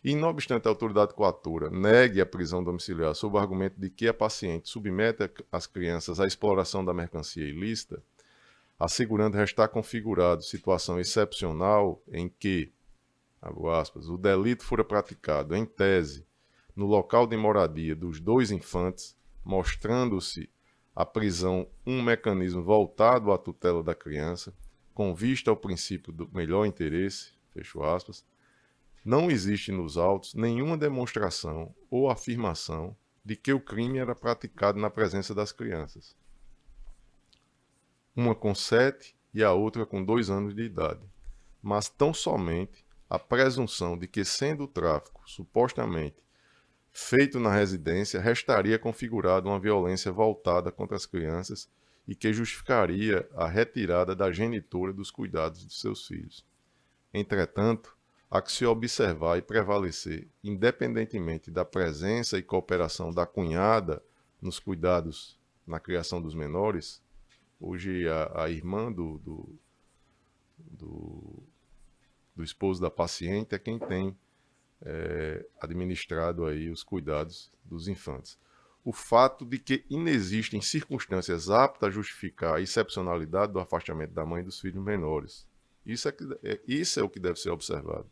E, não obstante a autoridade coatora negue a prisão domiciliar sob o argumento de que a paciente submete as crianças à exploração da mercancia ilícita, assegurando restar configurado situação excepcional em que, abro aspas, o delito fora praticado, em tese, no local de moradia dos 2 infantes, mostrando-se a prisão um mecanismo voltado à tutela da criança, com vista ao princípio do melhor interesse, fecho aspas, não existe nos autos nenhuma demonstração ou afirmação de que o crime era praticado na presença das crianças. Uma com 7 e a outra com 2 anos de idade, mas tão somente a presunção de que, sendo o tráfico supostamente feito na residência, restaria configurado uma violência voltada contra as crianças e que justificaria a retirada da genitora dos cuidados de seus filhos. Entretanto, há que se observar e prevalecer, independentemente da presença e cooperação da cunhada nos cuidados na criação dos menores, hoje a irmã do esposo da paciente é quem tem administrado aí os cuidados dos infantes. O fato de que inexistem circunstâncias aptas a justificar a excepcionalidade do afastamento da mãe dos filhos menores. Isso é o que deve ser observado.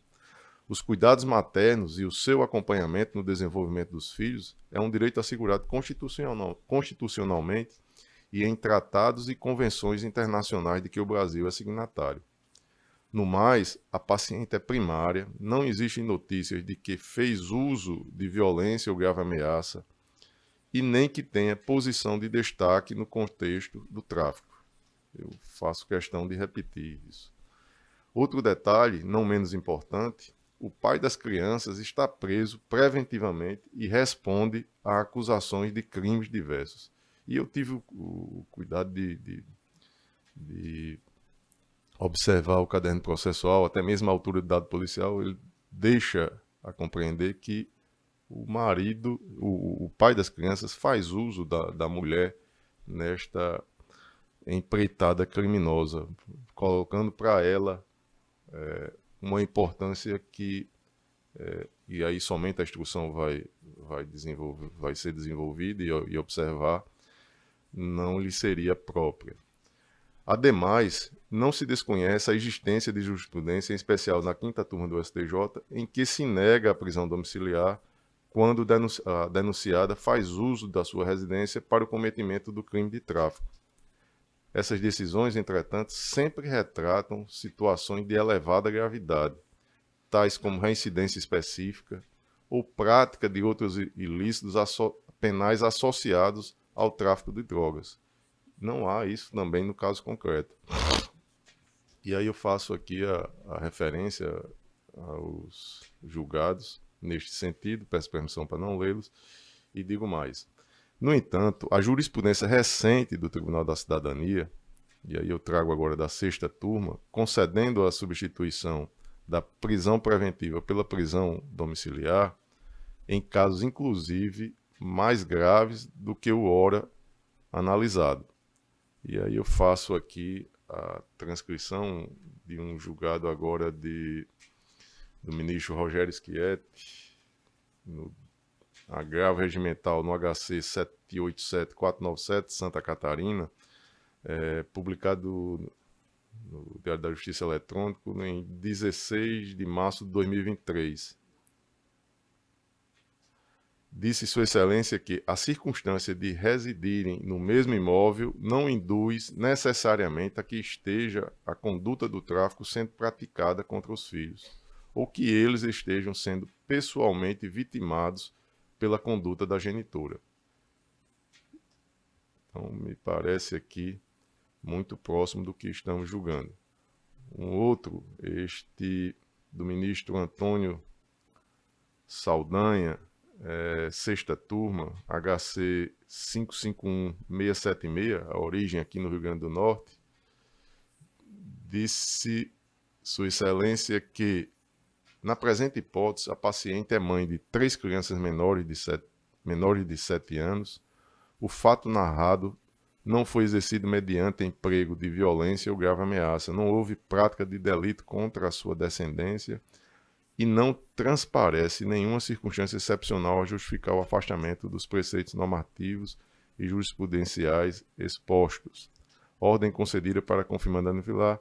Os cuidados maternos e o seu acompanhamento no desenvolvimento dos filhos é um direito assegurado constitucionalmente e em tratados e convenções internacionais de que o Brasil é signatário. No mais, a paciente é primária, não existem notícias de que fez uso de violência ou grave ameaça e nem que tenha posição de destaque no contexto do tráfico. Eu faço questão de repetir isso. Outro detalhe, não menos importante, o pai das crianças está preso preventivamente e responde a acusações de crimes diversos. E eu tive o cuidado de observar o caderno processual, até mesmo a altura do dado policial, ele deixa a compreender que o marido, o pai das crianças, faz uso da mulher nesta empreitada criminosa, colocando para ela uma importância que, e aí somente a instrução vai ser desenvolvida e observar, não lhe seria própria. Ademais, não se desconhece a existência de jurisprudência, em especial na 5ª turma do STJ, em que se nega a prisão domiciliar quando a denunciada faz uso da sua residência para o cometimento do crime de tráfico. Essas decisões, entretanto, sempre retratam situações de elevada gravidade, tais como reincidência específica ou prática de outros ilícitos penais associados ao tráfico de drogas. Não há isso também no caso concreto. E aí eu faço aqui a referência aos julgados neste sentido, peço permissão para não lê-los, e digo mais. No entanto, a jurisprudência recente do Tribunal da Cidadania, e aí eu trago agora da 6ª turma, concedendo a substituição da prisão preventiva pela prisão domiciliar, em casos inclusive mais graves do que o ora analisado. E aí eu faço aqui a transcrição de um julgado agora do ministro Rogério Schietti, no agravo regimental no HC 787497, Santa Catarina, publicado no Diário da Justiça Eletrônico em 16 de março de 2023. Disse Sua Excelência que a circunstância de residirem no mesmo imóvel não induz necessariamente a que esteja a conduta do tráfico sendo praticada contra os filhos, ou que eles estejam sendo pessoalmente vitimados pela conduta da genitora. Então, me parece aqui muito próximo do que estamos julgando. Um outro, este do ministro Antônio Saldanha, 6ª turma, HC 551676, a origem aqui no Rio Grande do Norte, disse Sua Excelência que, na presente hipótese, a paciente é mãe de 3 crianças menores de 7 anos. O fato narrado não foi exercido mediante emprego de violência ou grave ameaça. Não houve prática de delito contra a sua descendência e não transparece nenhuma circunstância excepcional a justificar o afastamento dos preceitos normativos e jurisprudenciais expostos. Ordem concedida para confirmar dano vilar,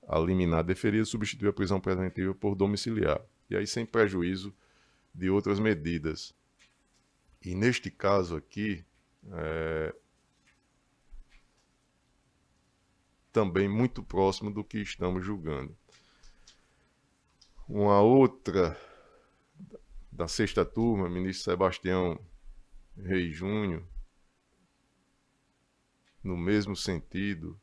a liminar deferida, substituir a prisão preventiva por domiciliar. E aí sem prejuízo de outras medidas. E neste caso aqui, também muito próximo do que estamos julgando. Uma outra da 6ª turma, ministro Sebastião Reis Júnior, no mesmo sentido,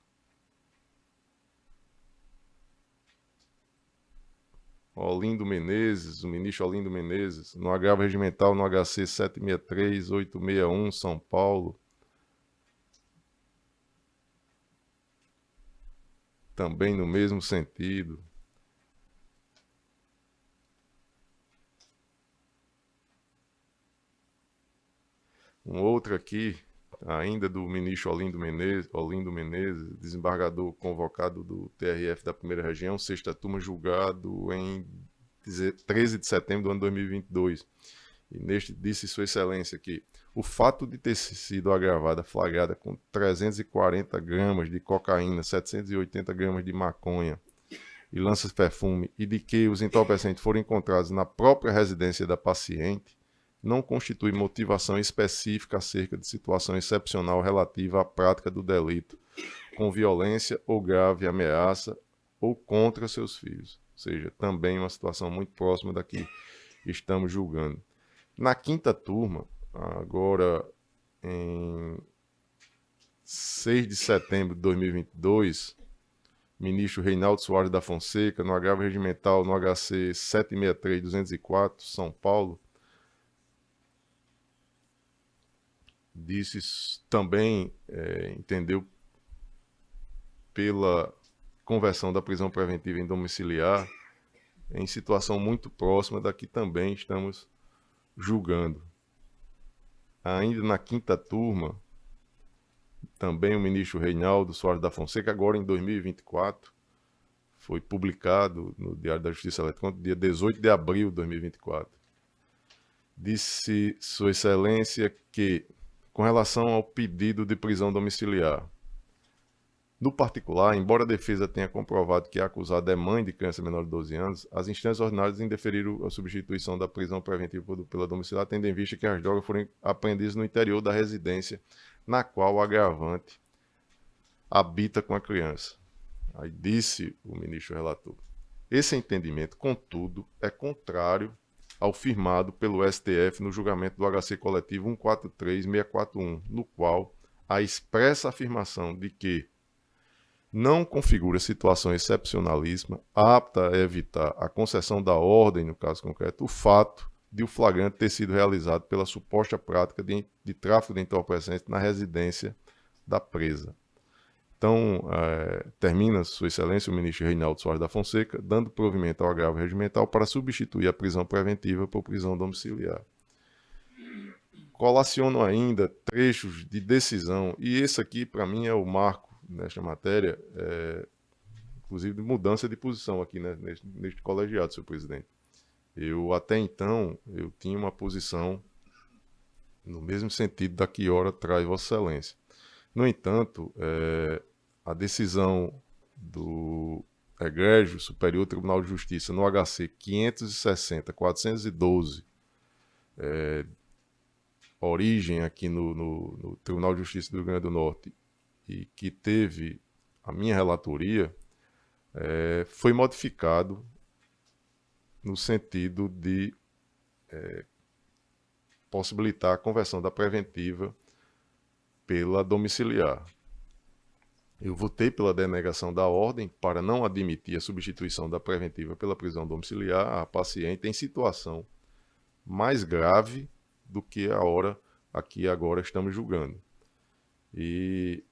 Olindo Menezes, o ministro Olindo Menezes, no agravo regimental no HC 763861, São Paulo, também no mesmo sentido. Um outro aqui, ainda do ministro Olindo Menezes, desembargador convocado do TRF da 1ª Região, 6ª turma, julgado em 13 de setembro do ano 2022. E neste disse Sua Excelência que o fato de ter sido agravada, flagrada com 340 gramas de cocaína, 780 gramas de maconha e lança-perfume e de que os entorpecentes foram encontrados na própria residência da paciente, não constitui motivação específica acerca de situação excepcional relativa à prática do delito com violência ou grave ameaça ou contra seus filhos. Ou seja, também uma situação muito próxima da que estamos julgando. Na quinta turma, agora em 6 de setembro de 2022, ministro Reinaldo Soares da Fonseca, no agravo regimental no HC 763-204, São Paulo, disse também, entendeu pela conversão da prisão preventiva em domiciliar em situação muito próxima da que também estamos julgando. Ainda na quinta turma, também o ministro Reinaldo Soares da Fonseca, agora em 2024, foi publicado no Diário da Justiça Eletrônica, dia 18 de abril de 2024. Disse Sua Excelência que, com relação ao pedido de prisão domiciliar, no particular, embora a defesa tenha comprovado que a acusada é mãe de criança menor de 12 anos, as instâncias ordinárias indeferiram a substituição da prisão preventiva pela domiciliar, tendo em vista que as drogas foram apreendidas no interior da residência na qual o agravante habita com a criança. Aí disse o ministro relator: esse entendimento, contudo, é contrário ao firmado pelo STF no julgamento do HC coletivo 143641, no qual a expressa afirmação de que não configura situação excepcionalíssima apta a evitar a concessão da ordem, no caso concreto, o fato de o flagrante ter sido realizado pela suposta prática de tráfico de entorpecentes na residência da presa. Então, termina Sua Excelência o ministro Reinaldo Soares da Fonseca, dando provimento ao agravo regimental para substituir a prisão preventiva por prisão domiciliar. Colaciono ainda trechos de decisão, e esse aqui, para mim, é o marco nesta matéria, inclusive de mudança de posição aqui, né, neste colegiado, senhor presidente. Eu, até então, eu tinha uma posição no mesmo sentido da que ora traz Vossa Excelência. No entanto, a decisão do Egrégio Superior Tribunal de Justiça no HC 560-412, origem aqui no Tribunal de Justiça do Rio Grande do Norte, e que teve a minha relatoria, foi modificado no sentido de possibilitar a conversão da preventiva pela domiciliar. Eu votei pela denegação da ordem para não admitir a substituição da preventiva pela prisão domiciliar a paciente em situação mais grave do que a hora aqui agora estamos julgando. E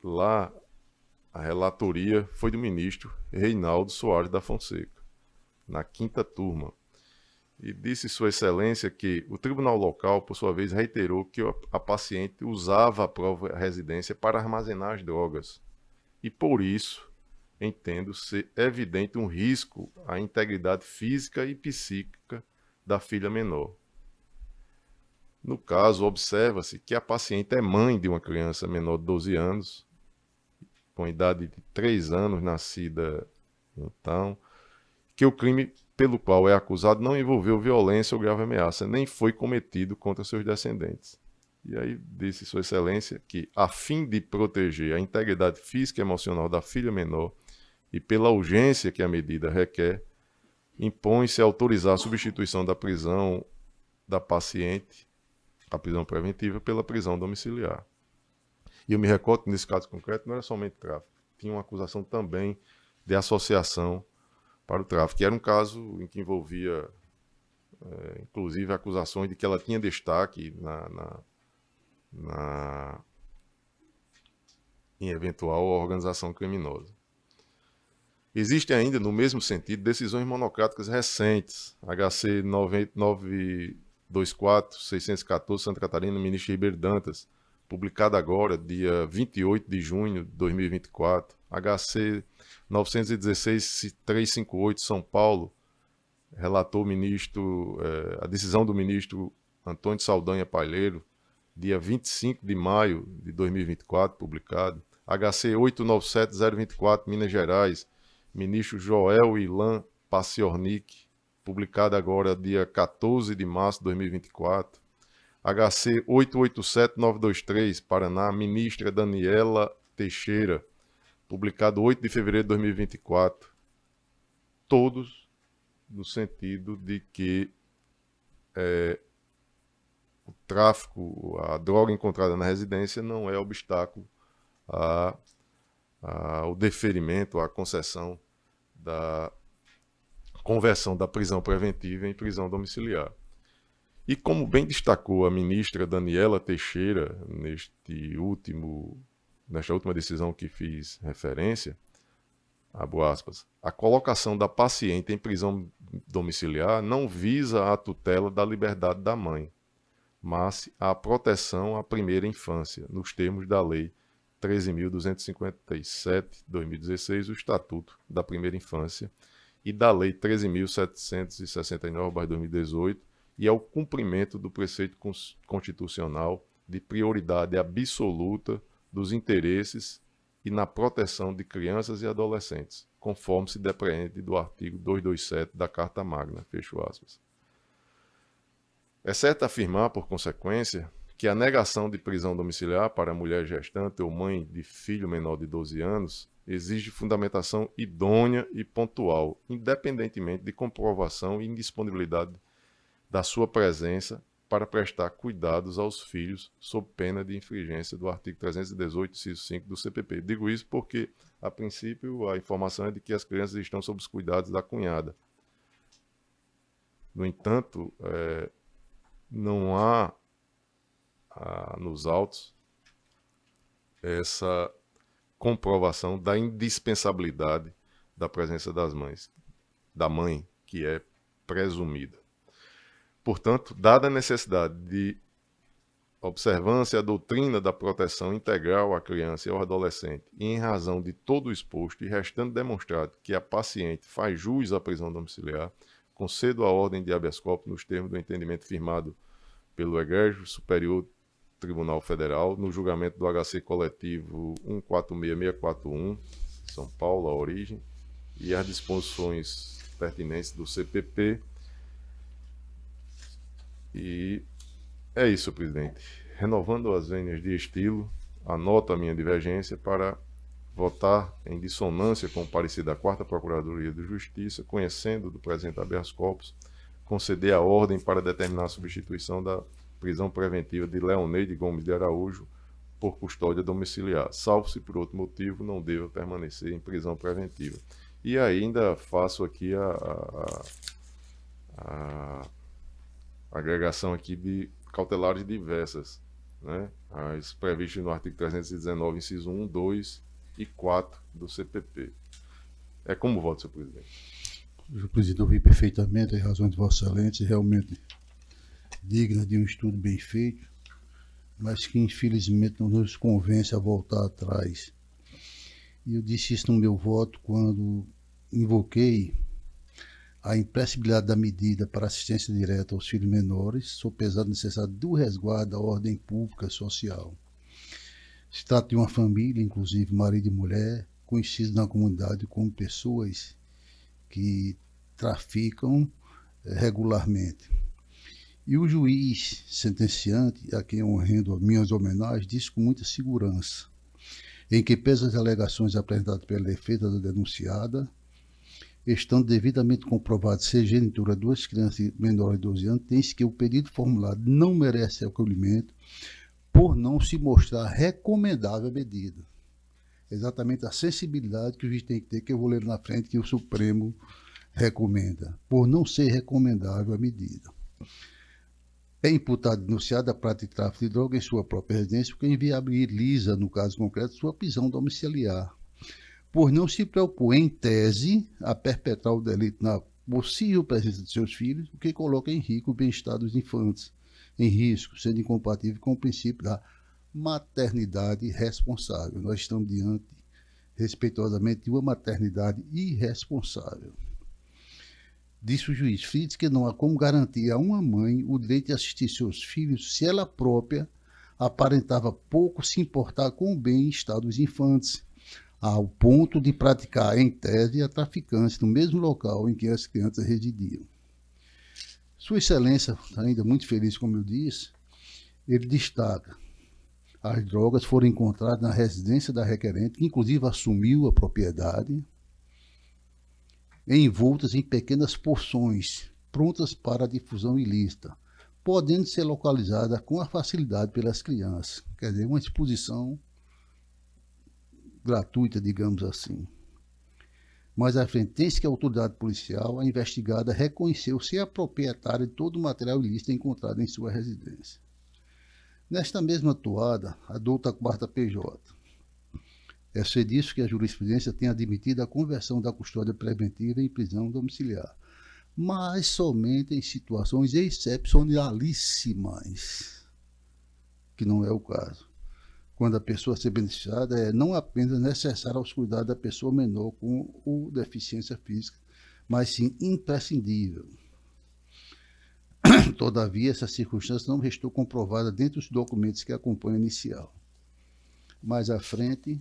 lá a relatoria foi do ministro Reinaldo Soares da Fonseca, na quinta turma. E disse Sua Excelência que o tribunal local, por sua vez, reiterou que a paciente usava a própria residência para armazenar as drogas. E por isso, entendo ser evidente um risco à integridade física e psíquica da filha menor. No caso, observa-se que a paciente é mãe de uma criança menor de 12 anos, com idade de 3 anos, nascida então, que o crime pelo qual é acusado não envolveu violência ou grave ameaça, nem foi cometido contra seus descendentes. E aí disse Sua Excelência que, a fim de proteger a integridade física e emocional da filha menor e pela urgência que a medida requer, impõe-se a autorizar a substituição da prisão da paciente, a prisão preventiva, pela prisão domiciliar. E eu me recordo que nesse caso concreto não era somente tráfico, tinha uma acusação também de associação para o tráfico, que era um caso em que envolvia, inclusive, acusações de que ela tinha destaque em eventual organização criminosa. Existem ainda, no mesmo sentido, decisões monocráticas recentes, HC 924-614, Santa Catarina, ministro Ribeiro Dantas, publicada agora, dia 28 de junho de 2024, HC 916-358, São Paulo, relatou o ministro, a decisão do ministro Antônio Saldanha Palheiro, dia 25 de maio de 2024, publicado, HC 897024, Minas Gerais, ministro Joel Ilan Paciornik, publicada agora dia 14 de março de 2024. HC 887923, Paraná, ministra Daniela Teixeira, publicado 8 de fevereiro de 2024. Todos no sentido de que o tráfico, a droga encontrada na residência não é obstáculo ao deferimento, à concessão da conversão da prisão preventiva em prisão domiciliar. E como bem destacou a ministra Daniela Teixeira nesta última decisão que fiz referência, abro aspas, a colocação da paciente em prisão domiciliar não visa a tutela da liberdade da mãe, mas a proteção à primeira infância, nos termos da Lei 13.257/2016, o Estatuto da Primeira Infância, e da Lei 13.769/2018, e ao cumprimento do preceito constitucional de prioridade absoluta dos interesses e na proteção de crianças e adolescentes, conforme se depreende do artigo 227 da Carta Magna, fecho aspas. É certo afirmar, por consequência, que a negação de prisão domiciliar para mulher gestante ou mãe de filho menor de 12 anos exige fundamentação idônea e pontual, independentemente de comprovação e indisponibilidade da sua presença para prestar cuidados aos filhos, sob pena de infringência do artigo 318, inciso 5 do CPP. Digo isso porque, a princípio, a informação é de que as crianças estão sob os cuidados da cunhada. No entanto, não há nos autos essa comprovação da indispensabilidade da presença da mãe, que é presumida. Portanto, dada a necessidade de observância à doutrina da proteção integral à criança e ao adolescente, e em razão de todo o exposto e restando demonstrado que a paciente faz jus à prisão domiciliar, concedo a ordem de habeas corpus nos termos do entendimento firmado pelo Egrégio Superior Tribunal Federal, no julgamento do HC coletivo 146641, São Paulo, a origem, e as disposições pertinentes do CPP. E é isso, presidente. Renovando as vênias de estilo, anoto a minha divergência para votar em dissonância com o parecer da 4ª Procuradoria de Justiça, conhecendo do presente habeas corpus, conceder a ordem para determinar a substituição da prisão preventiva de Leoneide Gomes de Araújo por custódia domiciliar, salvo se por outro motivo não deva permanecer em prisão preventiva. E ainda faço aqui a agregação aqui de cautelares diversas, né? As previstas no artigo 319, inciso 1, 2 e 4 do CPP. É como voto, senhor presidente. O presidente ouvi perfeitamente as razões de Vossa Excelência, realmente digna de um estudo bem feito, mas que infelizmente não nos convence a voltar atrás. E eu disse isso no meu voto quando invoquei a imprescindibilidade da medida para assistência direta aos filhos menores, sob pesar necessário do resguardo da ordem pública social. Se trata de uma família, inclusive marido e mulher, conhecidos na comunidade como pessoas que traficam regularmente. E o juiz sentenciante, a quem eu rendo minhas homenagens, disse com muita segurança, em que pese as alegações apresentadas pela defesa da denunciada, estando devidamente comprovado ser genitora de duas crianças menores de 12 anos, tem-se que o pedido formulado não merece acolhimento por não se mostrar recomendável a medida. Exatamente a sensibilidade que o juiz tem que ter, que eu vou ler na frente, que o Supremo recomenda, por não ser recomendável a medida. É imputado e denunciado a prática de tráfico de droga em sua própria residência, o que inviabiliza, no caso concreto, sua prisão domiciliar, por não se preocupar, em tese, a perpetrar o delito na possível presença de seus filhos, o que coloca em risco o bem-estar dos infantes, em risco, sendo incompatível com o princípio da maternidade responsável. Nós estamos diante, respeitosamente, de uma maternidade irresponsável. Disse o juiz Fritz que não há como garantir a uma mãe o direito de assistir seus filhos se ela própria aparentava pouco se importar com o bem-estar dos infantes, ao ponto de praticar, em tese, a traficância no mesmo local em que as crianças residiam. Sua Excelência, ainda muito feliz, como eu disse, ele destaca: as drogas foram encontradas na residência da requerente, que inclusive assumiu a propriedade, envoltas em pequenas porções, prontas para a difusão ilícita, podendo ser localizada com a facilidade pelas crianças. Quer dizer, uma exposição gratuita, digamos assim. Mas à frente que a autoridade policial, a investigada, reconheceu ser a proprietária de todo o material ilícito encontrado em sua residência. Nesta mesma toada, a douta quarta PJ. É disso que a jurisprudência tem admitido a conversão da custódia preventiva em prisão domiciliar, mas somente em situações excepcionalíssimas, que não é o caso. Quando a pessoa ser beneficiada é não apenas necessária aos cuidados da pessoa menor com deficiência física, mas sim imprescindível. Todavia, essa circunstância não restou comprovada dentro dos documentos que acompanham a inicial. Mais à frente,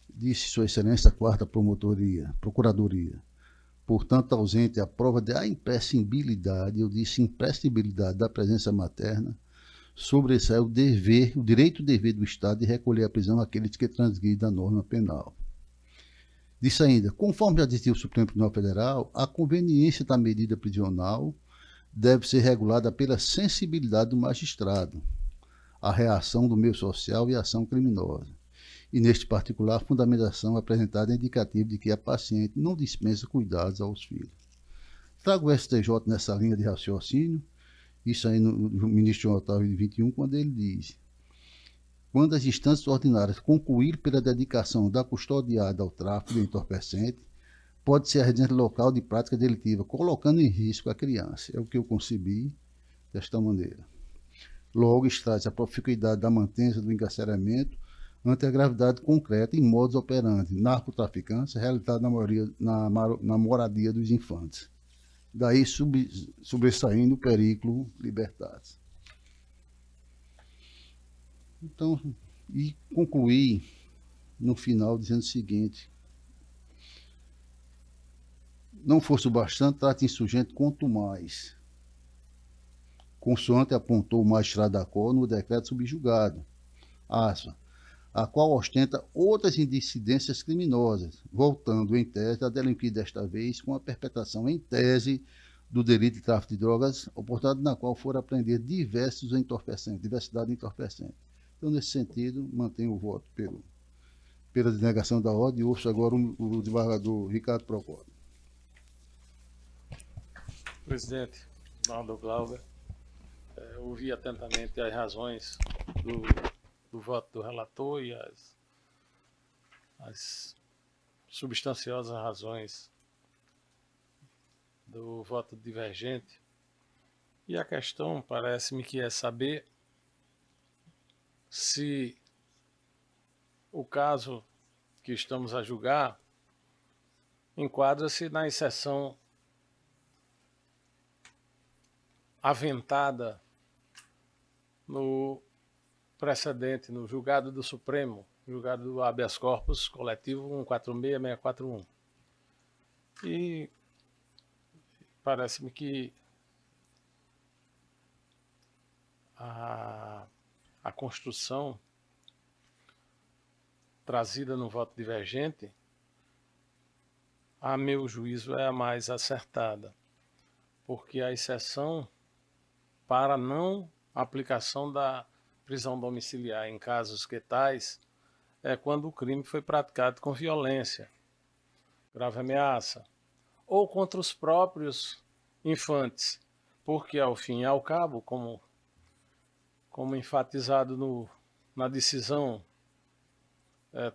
disse Sua Excelência a quarta Procuradoria, portanto, ausente a prova da imprescindibilidade, eu disse imprescindibilidade da presença materna, sobressai o direito-dever do Estado de recolher à prisão aqueles que transgridem a norma penal. Disse ainda, conforme já dizia o Supremo Tribunal Federal, a conveniência da medida prisional deve ser regulada pela sensibilidade do magistrado, a reação do meio social e a ação criminosa. E, neste particular, a fundamentação apresentada é indicativa de que a paciente não dispensa cuidados aos filhos. Trago o STJ nessa linha de raciocínio, isso aí no ministro João Otávio de 21, quando ele diz: quando as instâncias ordinárias concluírem pela dedicação da custodiada ao tráfico de entorpecente, pode ser a residência local de prática delitiva, colocando em risco a criança. É o que eu concebi desta maneira. Logo, extrai-se a proficuidade da mantença do encarceramento ante a gravidade concreta em modus operandi, narcotraficância, realizada na moradia dos infantes. Daí sobressaindo o periculo libertatis. Então, e concluí no final dizendo o seguinte: não fosse o bastante, trate insurgente quanto mais, consoante apontou o magistrado da Cor no decreto subjugado, a qual ostenta outras incidências criminosas, voltando em tese a delinquir desta vez com a perpetração em tese do delito de tráfico de drogas, oportunidade na qual foram apreendidos diversidade de entorpecentes. Então, nesse sentido, mantenho o voto pela denegação da ordem e ouço agora o desembargador Ricardo Procópio. Presidente, Arnaldo Glauber, ouvi atentamente as razões do voto do relator e as substanciosas razões do voto divergente. E a questão parece-me que é saber se o caso que estamos a julgar enquadra-se na exceção aventada no precedente, no julgado do Supremo, julgado do habeas corpus coletivo 146641. E parece-me que a construção trazida no voto divergente, a meu juízo, é a mais acertada, porque a exceção para não aplicação da prisão domiciliar em casos que tais é quando o crime foi praticado com violência, grave ameaça, ou contra os próprios infantes, porque ao fim e ao cabo, como enfatizado na decisão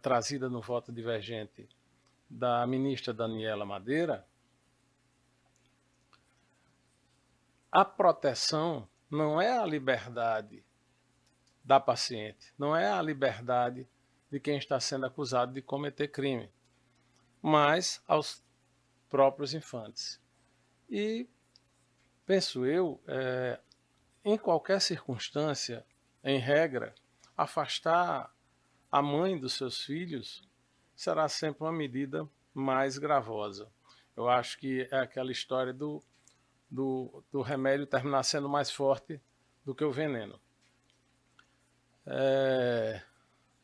trazida no voto divergente da ministra Daniela Madeira, a proteção não é a liberdade da paciente, não é a liberdade de quem está sendo acusado de cometer crime, mas aos próprios infantes. E penso eu, em qualquer circunstância, em regra, afastar a mãe dos seus filhos será sempre uma medida mais gravosa. Eu acho que é aquela história do remédio terminar sendo mais forte do que o veneno.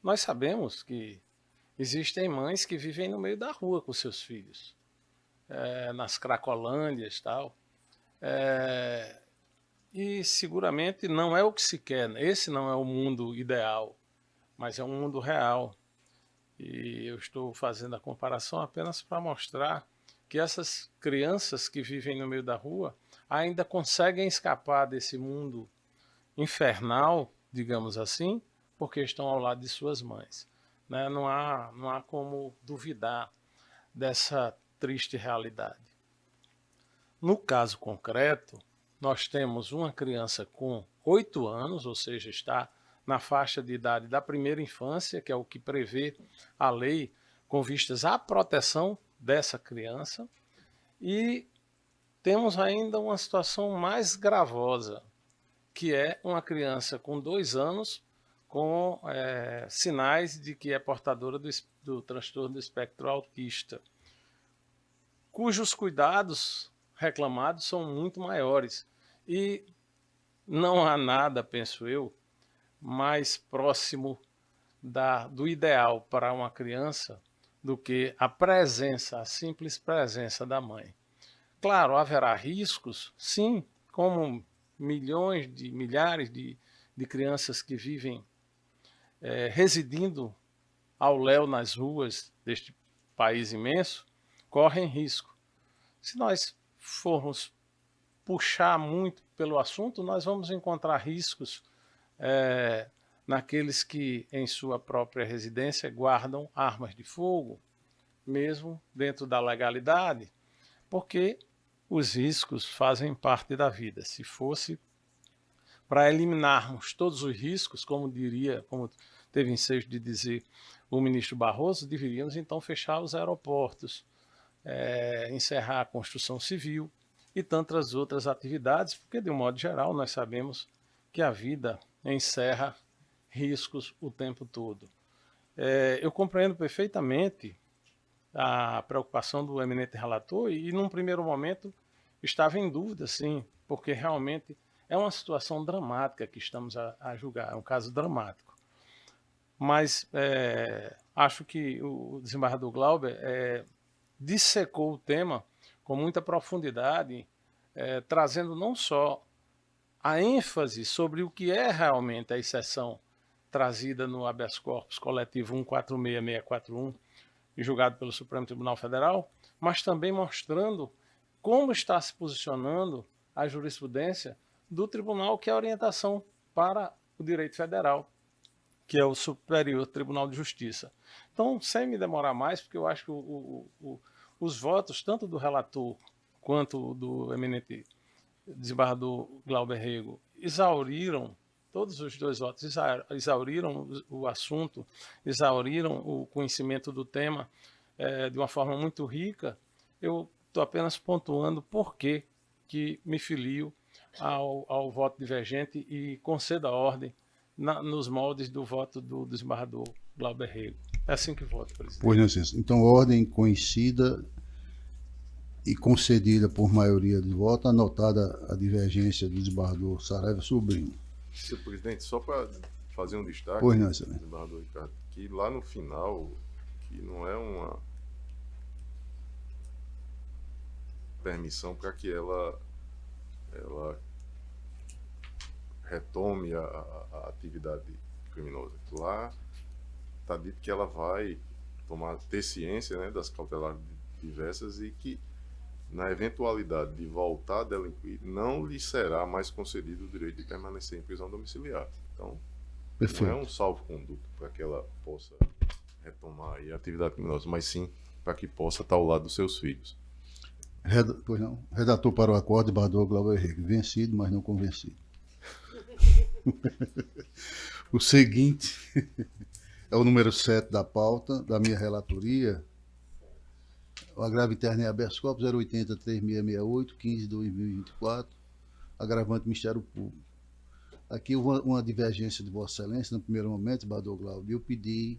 Nós sabemos que existem mães que vivem no meio da rua com seus filhos, nas cracolândias e tal. E seguramente não é o que se quer. Esse não é o mundo ideal, mas é um mundo real. E eu estou fazendo a comparação apenas para mostrar que essas crianças que vivem no meio da rua ainda conseguem escapar desse mundo infernal, digamos assim, porque estão ao lado de suas mães. Né? Não há como duvidar dessa triste realidade. No caso concreto, nós temos uma criança com 8 anos, ou seja, está na faixa de idade da primeira infância, que é o que prevê a lei com vistas à proteção dessa criança, e temos ainda uma situação mais gravosa, que é uma criança com 2 anos com sinais de que é portadora do transtorno do espectro autista, cujos cuidados reclamados são muito maiores. E não há nada, penso eu, mais próximo do ideal para uma criança do que a simples presença da mãe. Claro, haverá riscos, sim, como milhares de crianças que vivem residindo ao léu nas ruas deste país imenso, correm risco. Se nós formos puxar muito pelo assunto, nós vamos encontrar riscos naqueles que, em sua própria residência, guardam armas de fogo, mesmo dentro da legalidade, porque os riscos fazem parte da vida. Se fosse para eliminarmos todos os riscos, como teve ensejo de dizer o ministro Barroso, deveríamos então fechar os aeroportos, encerrar a construção civil e tantas outras atividades, porque, de um modo geral, nós sabemos que a vida encerra riscos o tempo todo. Eu compreendo perfeitamente a preocupação do eminente relator e, num primeiro momento, estava em dúvida, sim, porque realmente é uma situação dramática que estamos a julgar, é um caso dramático. Mas acho que o desembargador Glauber dissecou o tema com muita profundidade, trazendo não só a ênfase sobre o que é realmente a exceção trazida no habeas corpus coletivo 146641, julgado pelo Supremo Tribunal Federal, mas também mostrando como está se posicionando a jurisprudência do tribunal, que é a orientação para o direito federal, que é o Superior Tribunal de Justiça. Então, sem me demorar mais, porque eu acho que os votos, tanto do relator quanto do eminente desembargador Glauber Rego, todos os dois votos exauriram o assunto, exauriram o conhecimento do tema de uma forma muito rica. Eu estou apenas pontuando por que me filio ao voto divergente e concedo a ordem nos moldes do voto do desembargador Glauber Rego. É assim que voto, presidente. Pois não, senhor. Então, ordem conhecida e concedida por maioria de voto, anotada a divergência do desembargador Saraiva Sobrinho. Senhor presidente, só para fazer um destaque, pois não, senhor. Desembargador Ricardo, que lá no final, que não é uma permissão para que ela retome a atividade criminosa. Lá está dito que ela vai ter ciência, né, das cautelares diversas e que, na eventualidade de voltar a delinquir, não lhe será mais concedido o direito de permanecer em prisão domiciliar. Então, perfeito. Não é um salvo-conduto para que ela possa retomar a atividade criminosa, mas sim para que possa estar ao lado dos seus filhos. Pois não. Redator para o acordo, desembargador Glauber Rego. Vencido, mas não convencido. O seguinte é o número 7 da pauta da minha relatoria. O agravo interno é habeas corpus 080-3668, 15/2024, agravante do Ministério Público. Aqui houve uma divergência de Vossa Excelência, no primeiro momento, embargador Glauber, eu pedi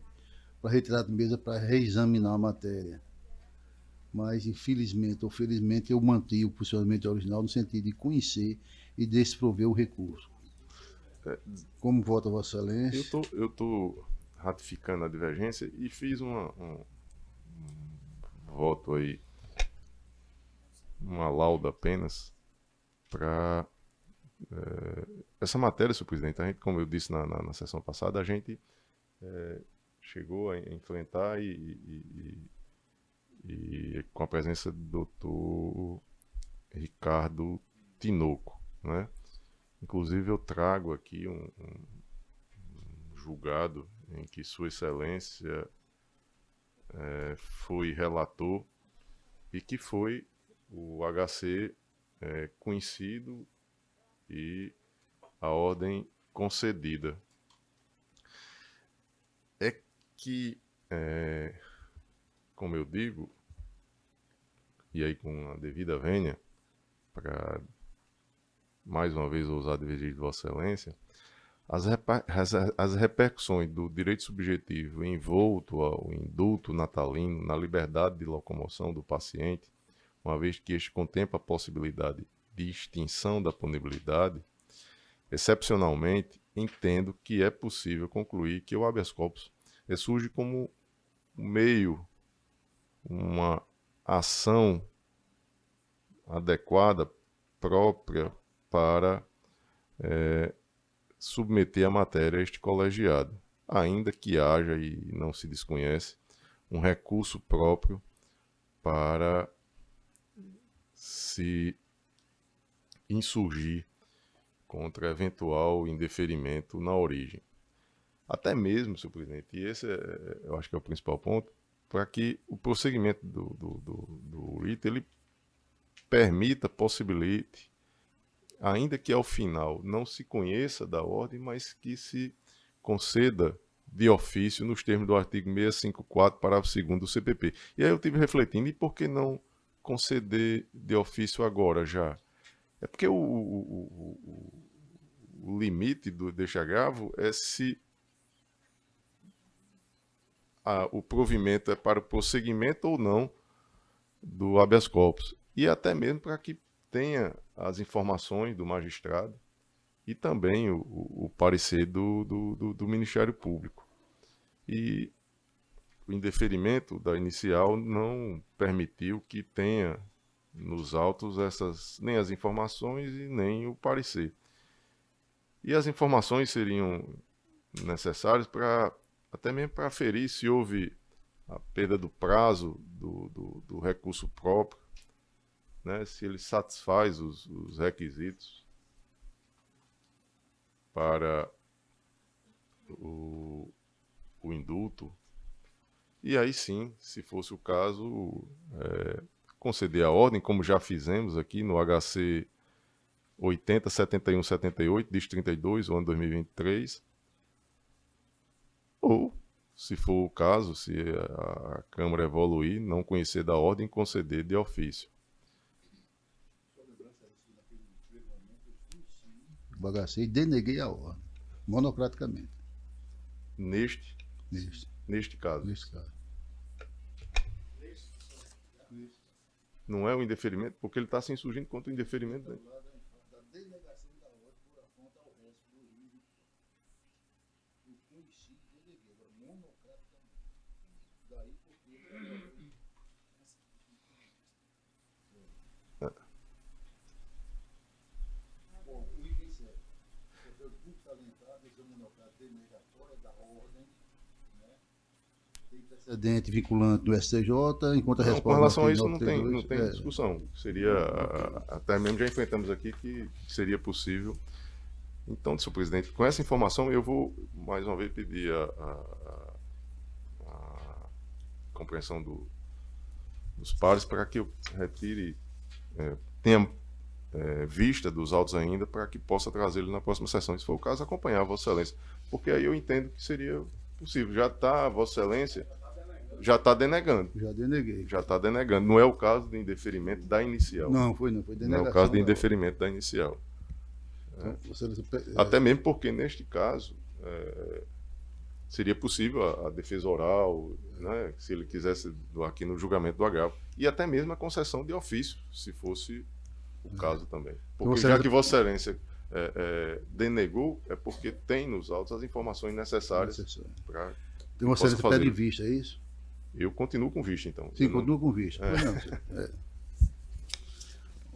para retirar de mesa para reexaminar a matéria. Mas, infelizmente ou felizmente, eu mantive o posicionamento original no sentido de conhecer e desprover o recurso. Como vota Vossa Excelência? Eu estou ratificando a divergência e fiz um voto aí, uma lauda apenas, para essa matéria, senhor presidente. A gente, como eu disse na sessão passada, a gente chegou a enfrentar e com a presença do doutor Ricardo Tinoco, né? Inclusive eu trago aqui um julgado em que Sua Excelência foi relator e que foi o HC conhecido e a ordem concedida. É que, como eu digo, e aí com a devida vênia, para mais uma vez ousar divergir de Vossa Excelência, as repercussões do direito subjetivo envolto ao indulto natalino na liberdade de locomoção do paciente, uma vez que este contempla a possibilidade de extinção da punibilidade, excepcionalmente, entendo que é possível concluir que o habeas corpus surge como meio, uma ação adequada, própria, para submeter a matéria a este colegiado, ainda que haja, e não se desconhece, um recurso próprio para se insurgir contra eventual indeferimento na origem. Até mesmo, senhor presidente, e esse eu acho que é o principal ponto, para que o prosseguimento do rito ele permita, possibilite, ainda que ao final não se conheça da ordem, mas que se conceda de ofício nos termos do artigo 654, parágrafo 2º do CPP. E aí eu estive refletindo, e por que não conceder de ofício agora já? É porque o limite deste agravo é se o provimento é para o prosseguimento ou não do habeas corpus. E até mesmo para que tenha as informações do magistrado e também o parecer do Ministério Público. E o indeferimento da inicial não permitiu que tenha nos autos nem as informações e nem o parecer. E as informações seriam necessárias até mesmo para aferir se houve a perda do prazo do recurso próprio, né, se ele satisfaz os requisitos para o indulto. E aí sim, se fosse o caso, conceder a ordem, como já fizemos aqui no HC 807178, DIS 32, ano 2023, ou, se for o caso, se a Câmara evoluir, não conhecer da ordem, conceder de ofício. Bagacei e deneguei a ordem, monocraticamente. Neste caso. Neste caso. Não é o indeferimento, porque ele está se insurgindo contra o indeferimento. Né? Precedente vinculante do STJ, enquanto a resposta... Com relação a isso, não 932, tem discussão. Seria, até mesmo já enfrentamos aqui que seria possível. Então, senhor presidente, com essa informação, eu vou, mais uma vez, pedir a compreensão dos pares para que eu retire, tenha vista dos autos ainda, para que possa trazê-lo na próxima sessão. Se for o caso, acompanhar a Vossa Excelência. Porque aí eu entendo que seria possível. Já está, Vossa Excelência... Já está denegando. Já deneguei. Já está denegando. Não é o caso de indeferimento da inicial. Não foi denegação. Não é o caso de indeferimento da inicial. Então, Até mesmo porque, neste caso, seria possível a defesa oral, né, se ele quisesse aqui no julgamento do agravo, e até mesmo a concessão de ofício, se fosse o caso também. Porque já que Vossa Excelência denegou, é porque tem nos autos as informações necessárias para... Tem Vossa Excelência pede vista, é isso? Eu continuo com vista, então. Sim, continua com vista. Não,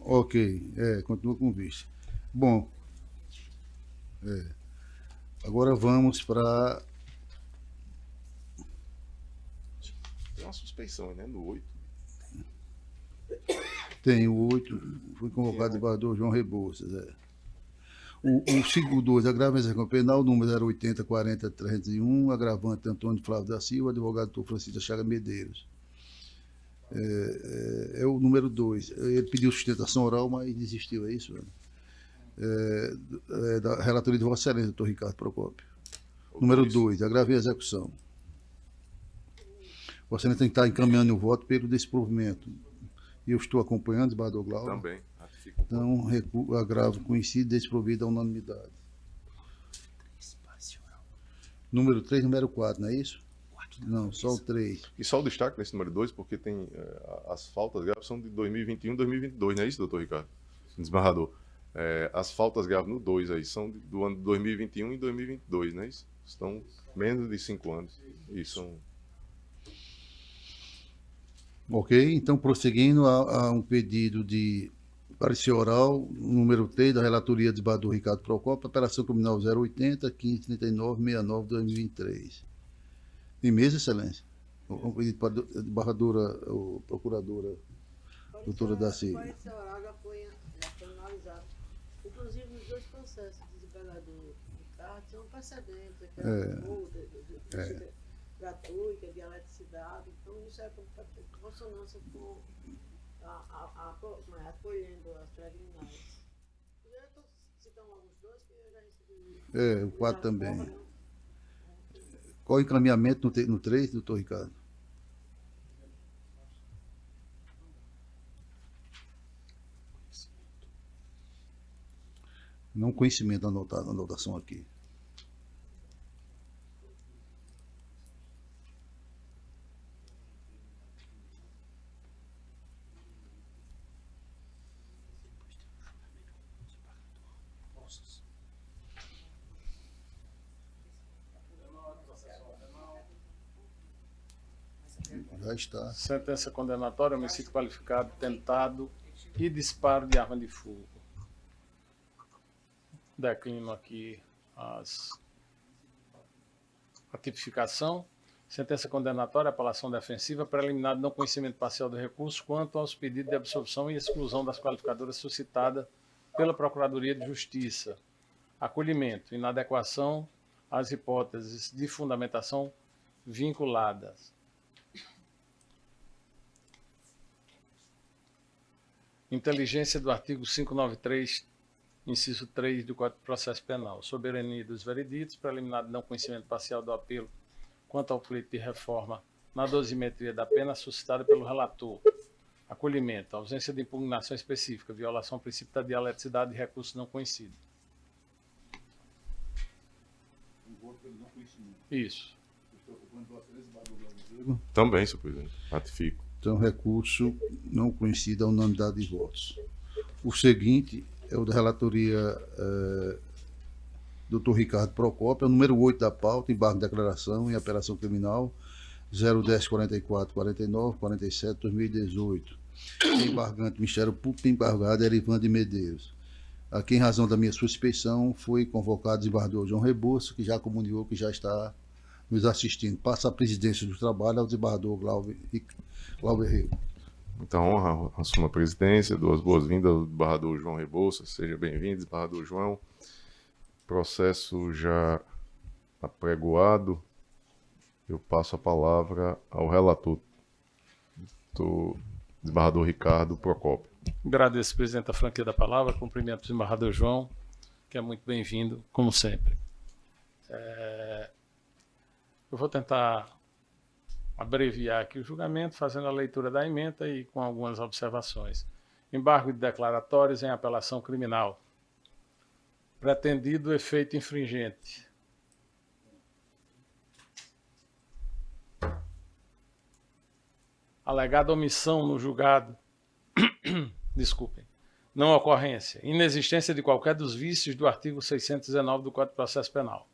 Ok, continua com vista. Bom, agora vamos para... Tem uma suspeição, né? No 8. Tem o 8, foi convocado o desembargador João Rebouças. O 5.2, agravo execução penal, número 080-40-301, agravante Antônio Flávio da Silva, advogado doutor Francisco Chaga Medeiros. É o número 2. Ele pediu sustentação oral, mas desistiu, é isso? Da relatoria de Vossa Excelência, doutor Ricardo Procópio. Número 2, agravo execução. Vossa Excelência tem que estar encaminhando o voto pelo desprovimento. Eu estou acompanhando, desembargador Glauber. Também. Então, agravo conhecido, desprovido da unanimidade. Número 3, número 4, não é isso? Não, só o 3. E só o destaque nesse número 2, porque tem as faltas graves são de 2021 e 2022, não é isso, doutor Ricardo? Desembargador. As faltas graves no 2 aí são do ano de 2021 e 2022, não é isso? Estão menos de 5 anos. E são... Ok, então prosseguindo a um pedido de parecer oral, número 3 da relatoria do desembargador Ricardo Procópio, operação criminal 080-1539-69 2023. Tem mesa, Excelência? Um pedido para a desembargadora, ou procuradora, doutora Daci. Parecer oral já foi analisado. Inclusive, os dois processos do desembargador Ricardo são precedentes, gratuita, de eletricidade, então isso é consonância com apoiando as preliminares. Eu estou citando logo os dois, que eu já recebi. O 4 também. Qual o encaminhamento no 3, doutor Ricardo? Não conhecimento anotado, anotação aqui. Já está. Sentença condenatória, homicídio qualificado, tentado e disparo de arma de fogo. Declino aqui a tipificação. Sentença condenatória, apelação defensiva, preliminar de não conhecimento parcial do recurso quanto aos pedidos de absolvição e exclusão das qualificadoras suscitada pela Procuradoria de Justiça. Acolhimento, inadequação às hipóteses de fundamentação vinculadas. Inteligência do artigo 593, inciso 3 do Código de Processo Penal. Soberania dos vereditos, preliminar de não conhecimento parcial do apelo quanto ao pleito de reforma na dosimetria da pena suscitada pelo relator. Acolhimento, ausência de impugnação específica, violação ao princípio da dialeticidade e recurso não conhecido. Isso. Também, senhor presidente. Ratifico. Então, recurso não conhecido a unanimidade de votos. O seguinte é o da relatoria doutor Ricardo Procópio, é o número 8 da pauta, embargo de declaração em operação criminal 010-44-49-47-2018. Embargante Ministério Público, embargado Erivan de Medeiros. Aqui, em razão da minha suspeição, foi convocado o desembargador João Rebouças, que já comunicou que já está nos assistindo. Passa a presidência do trabalho ao desembargador Glauber Rego. Muita honra, assumo a presidência, dou as boas-vindas ao desembargador João Rebouças. Seja bem-vindo, desembargador João. Processo já apregoado. Eu passo a palavra ao relator, do desembargador Ricardo Procópio. Agradeço, presidente, a franquia da palavra. Cumprimento o desembargador João, que é muito bem-vindo, como sempre. Eu vou tentar abreviar aqui o julgamento, fazendo a leitura da ementa e com algumas observações. Embargo de declaratórios em apelação criminal. Pretendido efeito infringente. Alegada omissão no julgado. Desculpem. Não ocorrência. Inexistência de qualquer dos vícios do artigo 619 do Código de Processo Penal.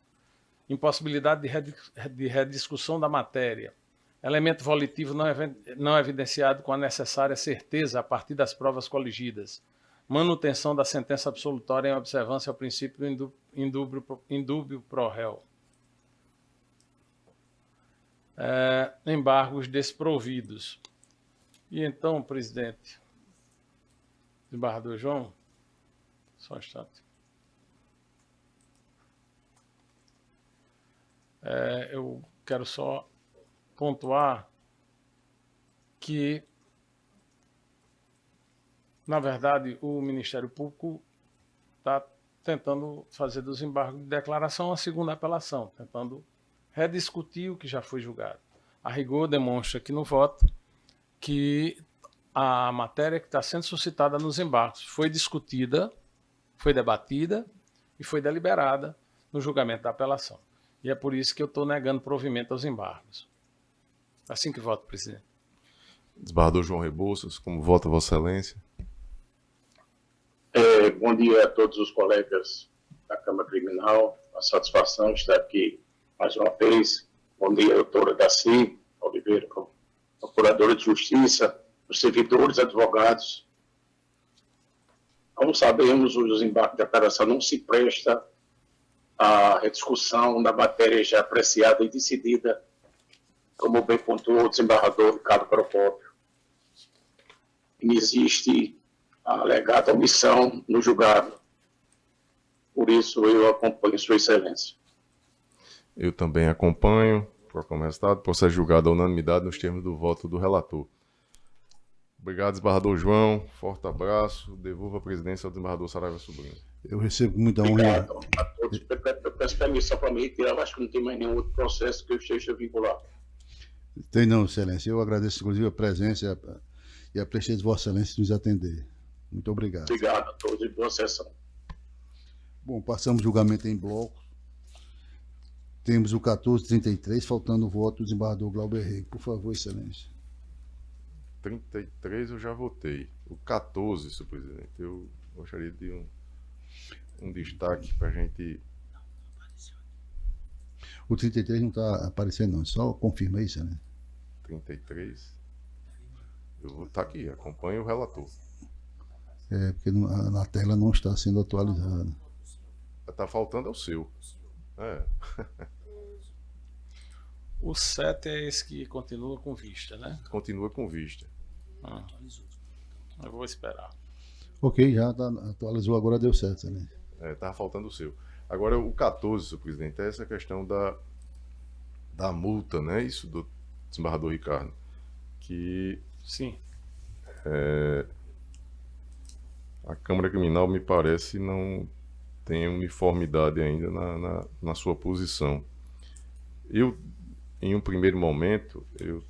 Impossibilidade de rediscussão da matéria. Elemento volitivo não evidenciado com a necessária certeza a partir das provas coligidas. Manutenção da sentença absolutória em observância ao princípio do indúbio pro réu. Embargos desprovidos. E então, presidente, desembargador João, só um instante. Eu quero só pontuar que, na verdade, o Ministério Público está tentando fazer dos embargos de declaração a segunda apelação, tentando rediscutir o que já foi julgado. A rigor demonstra aqui no voto que a matéria que está sendo suscitada nos embargos foi discutida, foi debatida e foi deliberada no julgamento da apelação. E é por isso que eu estou negando provimento aos embargos. Assim que voto, presidente. Desembargador João Rebouças, como vota Vossa Excelência? Bom dia a todos os colegas da Câmara Criminal. A satisfação de estar aqui mais uma vez. Bom dia, doutora Daci Oliveira, procuradora de Justiça, os servidores, advogados. Como sabemos, o desembarque de declaração não se presta à rediscussão da matéria já apreciada e decidida, como bem pontuou o desembargador Ricardo Procópio. Existe a alegada omissão no julgado. Por isso, eu acompanho Sua Excelência. Eu também acompanho. Proclamo o resultado. Processo julgado à unanimidade nos termos do voto do relator. Obrigado, desembargador João. Forte abraço. Devolvo a presidência ao desembargador Saraiva Sobrinho. Eu recebo muita honra. Obrigado a todos. Eu peço permissão para me retirar. Eu acho que não tem mais nenhum outro processo que eu esteja vinculado. Tem não, Excelência. Eu agradeço, inclusive, a presença e a presteza de Vossa Excelência de nos atender. Muito obrigado. Obrigado a todos e boa sessão. Bom, passamos o julgamento em bloco. Temos o 1433, faltando o voto do desembargador Glauber Rego. Por favor, Excelência. 33 eu já votei. O 14, senhor presidente, eu gostaria de um destaque para a gente. O 33 não está aparecendo, não. Só confirma isso, né? 33. Eu vou estar aqui, acompanho o relator. Porque na tela não está sendo atualizada. Está faltando é o seu. O 7 é esse que continua com vista, né? Continua com vista. Eu vou esperar. Ok, já atualizou, agora deu certo, né? Estava faltando o seu. Agora, o 14, senhor presidente, é essa questão da multa, né? Isso do desembargador Ricardo. Que Sim. A Câmara Criminal, me parece, não tem uniformidade ainda na sua posição. Eu, em um primeiro momento, eu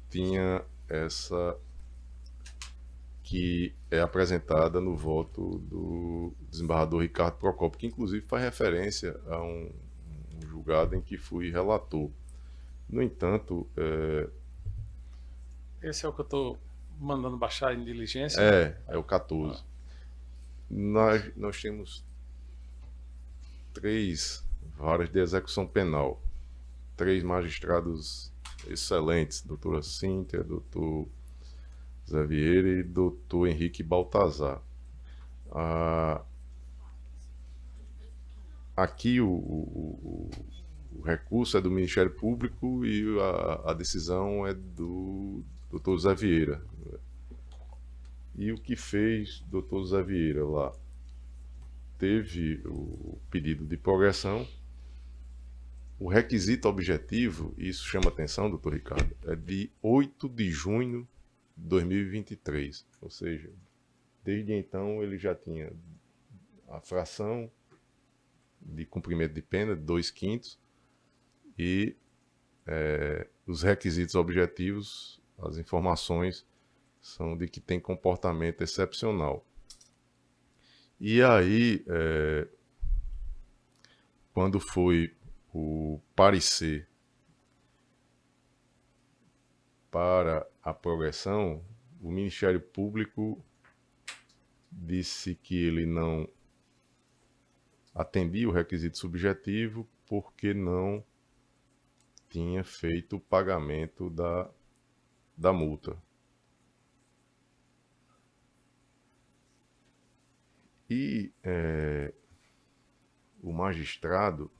tinha essa que é apresentada no voto do desembargador Ricardo Procópio, que inclusive faz referência a um julgado em que fui relator. No entanto... Esse é o que eu estou mandando baixar em diligência? É o 14. Nós temos 3 varas de execução penal, 3 magistrados excelentes, doutora Cíntia, doutor Zé Vieira e doutor Henrique Baltazar. Aqui o recurso é do Ministério Público e a decisão é do doutor Zé Vieira. E o que fez o doutor Zé Vieira lá? Teve o pedido de progressão. O requisito objetivo, e isso chama atenção, doutor Ricardo, é de 8 de junho de 2023. Ou seja, desde então ele já tinha a fração de cumprimento de pena de 2/5 e os requisitos objetivos, as informações são de que tem comportamento excepcional. E aí, quando foi o parecer para a progressão, o Ministério Público disse que ele não atendia o requisito subjetivo porque não tinha feito o pagamento da multa. E o magistrado,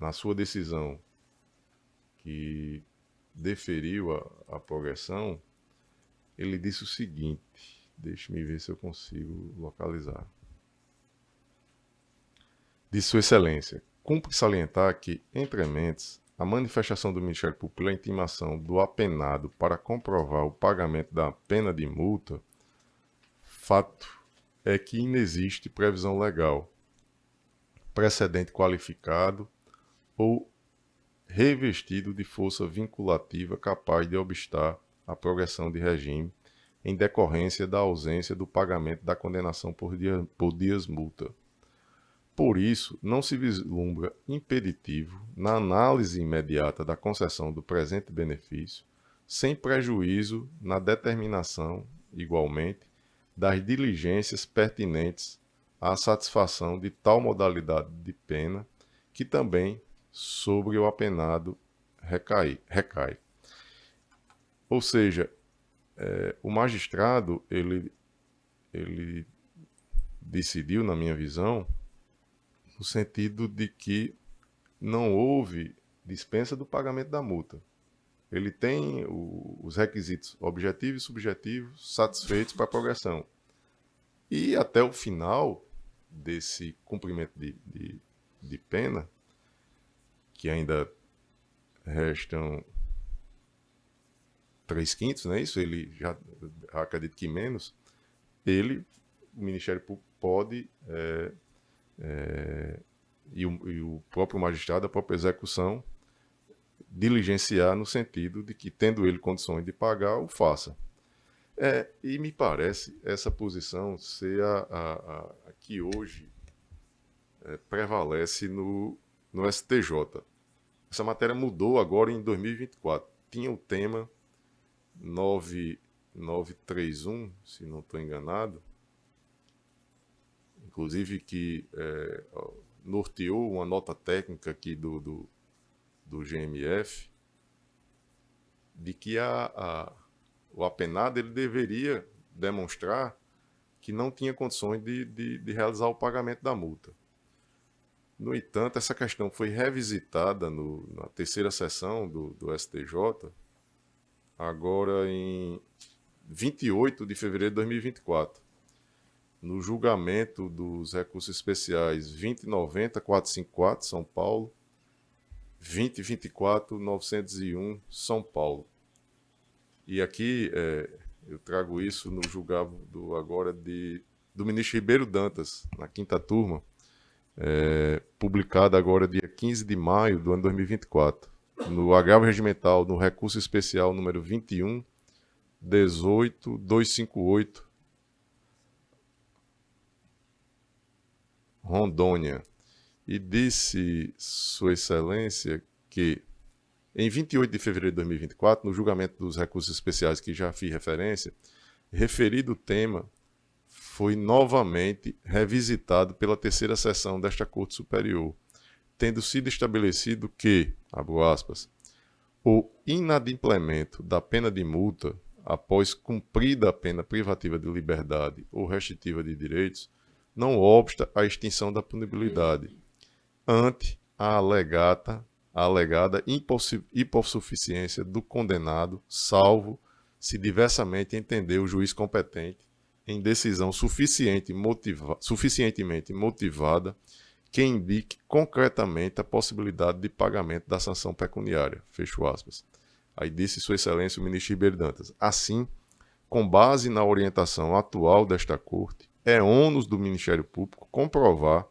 na sua decisão que deferiu a progressão, ele disse o seguinte, deixe-me ver se eu consigo localizar. Disse Sua Excelência, cumpre salientar que, entre mentes, a manifestação do Ministério Público pela intimação do apenado para comprovar o pagamento da pena de multa, fato é que inexiste previsão legal, precedente qualificado ou revestido de força vinculativa capaz de obstar a progressão de regime em decorrência da ausência do pagamento da condenação por dias multa. Por isso, não se vislumbra impeditivo na análise imediata da concessão do presente benefício, sem prejuízo na determinação, igualmente, das diligências pertinentes à satisfação de tal modalidade de pena, que também sobre o apenado recai. Ou seja, o magistrado, ele decidiu, na minha visão, no sentido de que não houve dispensa do pagamento da multa. Ele tem os requisitos objetivos e subjetivos satisfeitos para a progressão. E até o final desse cumprimento de pena, que ainda restam 3/5, não é isso? Ele já acredito que menos. O Ministério Público pode, e o próprio magistrado, a própria execução, diligenciar no sentido de que, tendo ele condições de pagar, o faça. E me parece essa posição ser a que hoje prevalece no STJ. Essa matéria mudou agora em 2024. Tinha o tema 931, se não estou enganado, inclusive que norteou uma nota técnica aqui do GMF, de que o apenado ele deveria demonstrar que não tinha condições de realizar o pagamento da multa. No entanto, essa questão foi revisitada na terceira sessão do STJ, agora em 28 de fevereiro de 2024, no julgamento dos recursos especiais 2090-454, São Paulo, 2024-901, São Paulo. E aqui eu trago isso no julgado agora do ministro Ribeiro Dantas, na 5ª turma, publicado agora dia 15 de maio do ano 2024, no agravo regimental, no recurso especial número 21.18.258, Rondônia. E disse Sua Excelência que, em 28 de fevereiro de 2024, no julgamento dos recursos especiais que já fiz referência, referido tema foi novamente revisitado pela terceira sessão desta Corte Superior, tendo sido estabelecido que, abro aspas, o inadimplemento da pena de multa após cumprida a pena privativa de liberdade ou restritiva de direitos não obsta à extinção da punibilidade, ante a alegada hipossuficiência do condenado, salvo se diversamente entender o juiz competente em decisão suficientemente motivada que indique concretamente a possibilidade de pagamento da sanção pecuniária. Fecho aspas. Aí disse Sua Excelência o ministro Ribeiro Dantas. Assim, com base na orientação atual desta Corte, é ônus do Ministério Público comprovar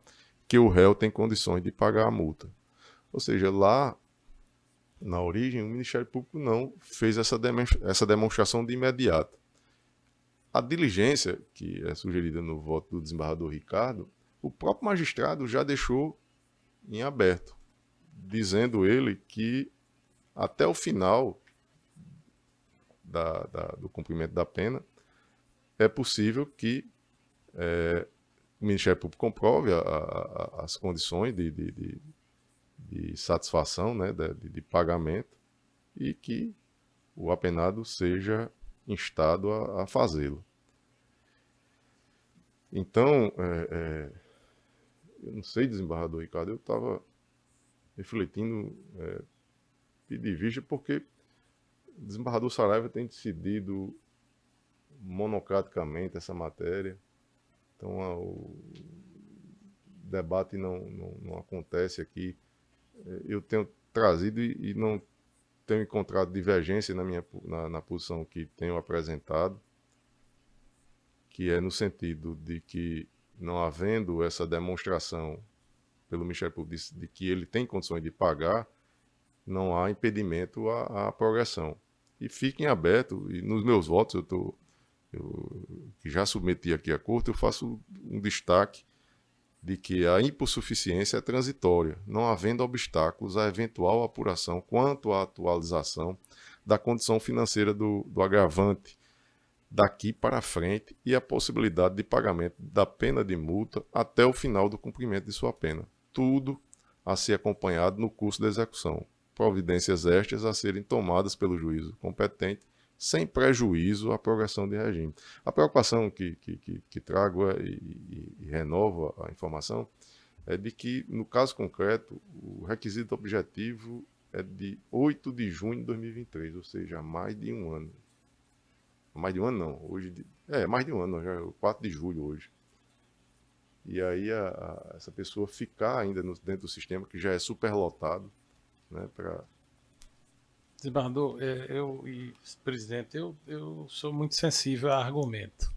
que o réu tem condições de pagar a multa. Ou seja, lá na origem, o Ministério Público não fez essa demonstração de imediato. a diligência que é sugerida no voto do desembargador Ricardo, o próprio magistrado já deixou em aberto, dizendo ele que até o final do cumprimento da pena é possível que o Ministério Público comprove as condições de satisfação, né, de pagamento, e que o apenado seja instado a fazê-lo. Então, eu não sei, desembargador Ricardo, eu estava refletindo, pedir vista, porque o desembargador Saraiva tem decidido monocraticamente essa matéria, então o debate não acontece aqui. Eu tenho trazido e não tenho encontrado divergência na posição que tenho apresentado, que é no sentido de que, não havendo essa demonstração pelo Ministério Público de que ele tem condições de pagar, não há impedimento à progressão. E fiquem abertos, e nos meus votos, que já submeti aqui à Corte, eu faço um destaque de que a hipossuficiência é transitória, não havendo obstáculos à eventual apuração quanto à atualização da condição financeira do agravante daqui para frente e a possibilidade de pagamento da pena de multa até o final do cumprimento de sua pena. Tudo a ser acompanhado no curso da execução. Providências estas a serem tomadas pelo juízo competente, sem prejuízo à progressão de regime. A preocupação que trago e renovo a informação é de que, no caso concreto, o requisito objetivo é de 8 de junho de 2023, ou seja, há mais de um ano. Mais de um ano não, hoje mais de um ano, já é o 4 de julho hoje. E aí essa pessoa ficar ainda dentro do sistema, que já é superlotado, né, Desembargador, presidente, eu sou muito sensível a argumento.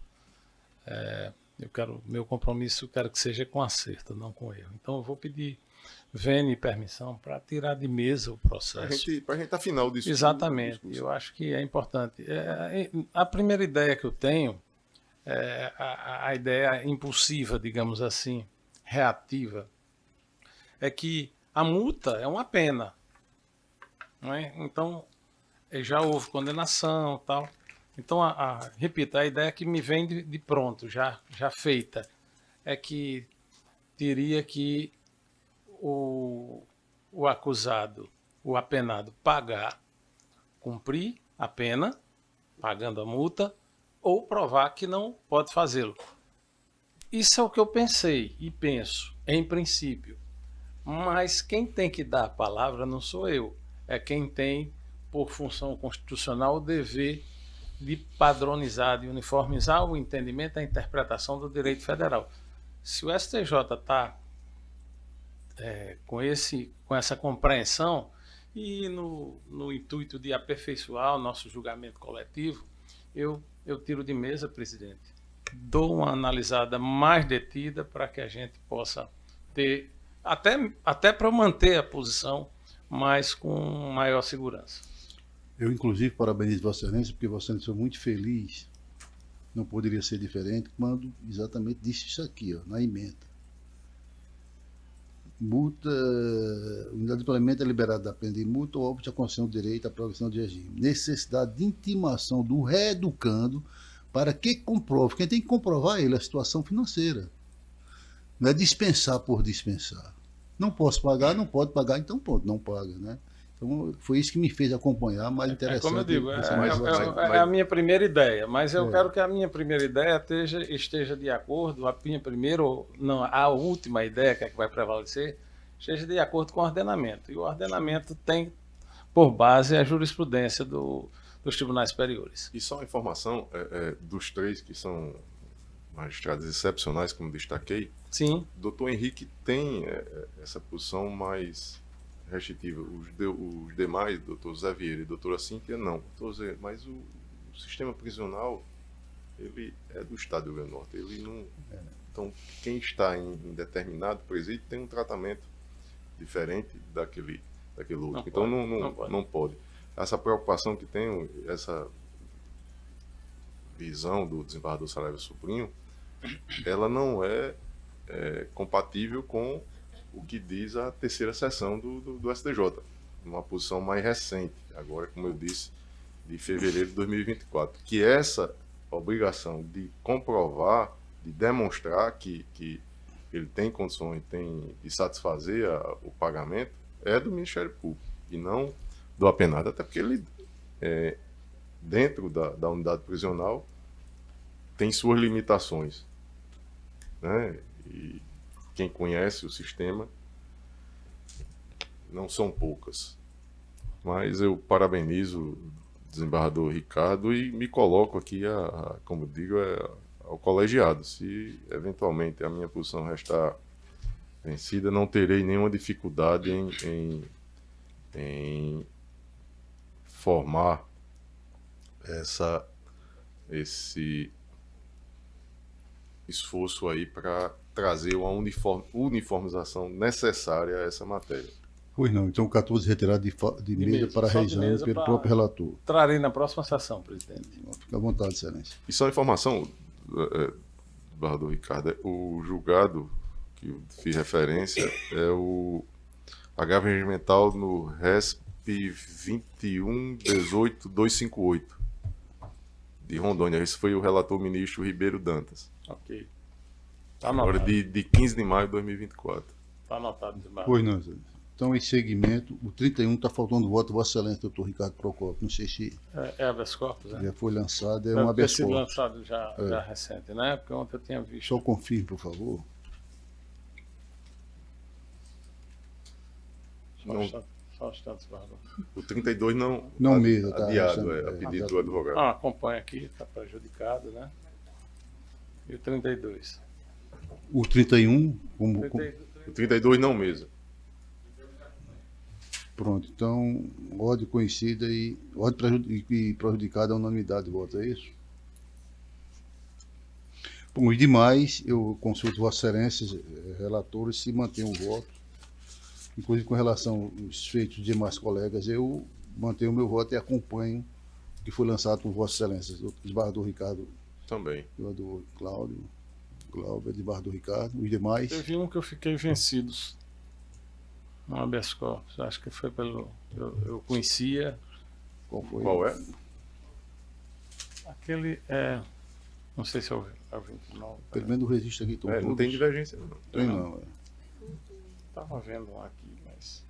Meu compromisso, quero que seja com acerto, não com erro. Então eu vou pedir vênia e permissão para tirar de mesa o processo. Para a gente afinar o discurso. Exatamente, eu acho que é importante. A primeira ideia que eu tenho, a ideia impulsiva, digamos assim, reativa, é que a multa é uma pena. Não é? Então, já houve condenação tal. Então, repito, a ideia que me vem de pronto, já feita, é que teria que o acusado, o apenado, cumprir a pena, pagando a multa, ou provar que não pode fazê-lo. Isso é o que eu pensei e penso, em princípio. Mas quem tem que dar a palavra não sou eu. É quem tem, por função constitucional, o dever de padronizar, de uniformizar o entendimento, a interpretação do direito federal. Se o STJ está com essa compreensão e no intuito de aperfeiçoar o nosso julgamento coletivo, eu tiro de mesa, presidente, dou uma analisada mais detida para que a gente possa ter, até para manter a posição, mas com maior segurança. Eu, inclusive, parabenizo Vossa Excelência, porque Vossa Excelência foi muito feliz, não poderia ser diferente, quando exatamente disse isso aqui, na emenda. Multa, unidade de implemento é liberada da pena de multa ou óbito a concessão do direito à progressão de regime. Necessidade de intimação do reeducando para que comprove, quem tem que comprovar ele a situação financeira. Não é dispensar por dispensar. Não posso pagar, não pode pagar, então pronto, não paga, né? Então foi isso que me fez acompanhar, mais interessante. Como eu digo, é a minha primeira ideia, mas eu quero que a minha primeira ideia esteja de acordo, a última ideia, que é que vai prevalecer, esteja de acordo com o ordenamento. E o ordenamento tem por base a jurisprudência dos tribunais superiores. E só uma informação, dos três que são magistrados excepcionais, como destaquei, sim, o doutor Henrique tem essa posição mais restritiva. Os demais, doutor Zé Vieira e doutora Cíntia, não. Mas o sistema prisional, ele é do Estado do Rio Grande do Norte. Ele não, então, quem está em determinado presídio tem um tratamento diferente daquele outro. Então, não pode. Essa preocupação que tenho, visão do desembargador Saraiva Sobrinho, ela não é compatível com o que diz a terceira sessão do STJ, uma posição mais recente, agora, como eu disse, de fevereiro de 2024, que essa obrigação de comprovar, de demonstrar que ele tem condições de satisfazer o pagamento, é do Ministério Público, e não do apenado, até porque ele, dentro da unidade prisional, tem suas limitações, né? E quem conhece o sistema, não são poucas. Mas eu parabenizo o desembargador Ricardo e me coloco aqui, como digo, ao colegiado. Se eventualmente a minha posição restar vencida, não terei nenhuma dificuldade em formar esse esforço aí para trazer uma uniformização necessária a essa matéria. Pois não, então 14 retirado de mesa para só de revisão mesa pelo para- próprio relator. Trarei na próxima sessão, presidente. Fica à vontade, excelência. E só informação, desembargador Ricardo, o julgado que eu fiz referência é o agravo regimental no RESP 21.18.258 de Rondônia. Esse foi o relator ministro Ribeiro Dantas. Ok. Tá Agora anotado. de 15 de maio de 2024. Tá anotado, desembargador. Pois não, excelência. Então, em segmento, o 31 está faltando voto, Vossa Excelência, doutor Ricardo Procópio. Não sei se É habeas corpus, né? já foi lançado, é Deve um ter habeas sido corpus. lançado já recente, né? Porque ontem eu tinha visto. Só confirme, por favor. Só um instante, desembargador. O 32 não, Não mesmo, tá? adiado, a É, pedido do advogado. Acompanha aqui, está prejudicado, né? E o 32. O 31, como. 32. O 32 não mesmo. Pronto, então, ordem conhecida e ordem prejudicada a unanimidade de voto, é isso? Bom, os demais, eu consulto Vossa Excelência, relatores, se mantém o voto. Inclusive, com relação aos feitos dos demais colegas, eu mantenho o meu voto e acompanho o que foi lançado por Vossa Excelência, o desembargador Ricardo, Também. desembargador Cláudio, desembargador Ricardo, os demais. Teve um que eu fiquei vencidos no habeas corpus. Acho que foi pelo. Eu conhecia. Qual foi? Qual é? Aquele. Não sei se é o 29. Pelo menos o registro aqui estão Não todos. tem divergência, não. Tem não, é. Estava vendo um aqui, mas.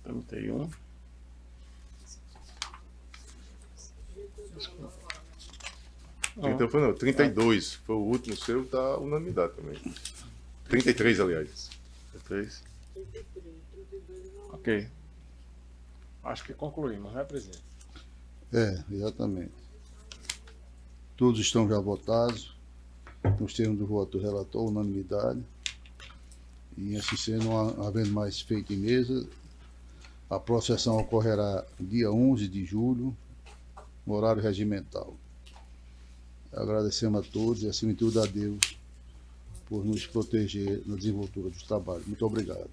31. Desculpa. Então foi não, 32 foi o último seu da unanimidade também. 33, aliás. 33. Ok. Acho que concluímos, né, presidente? Exatamente. Todos estão já votados, nos termos do voto do relator, unanimidade. E assim sendo, não havendo mais feito em mesa, a próxima sessão ocorrerá dia 11 de julho, no horário regimental. Agradecemos a todos e, acima de tudo, a Deus por nos proteger na desenvoltura dos trabalhos. Muito obrigado.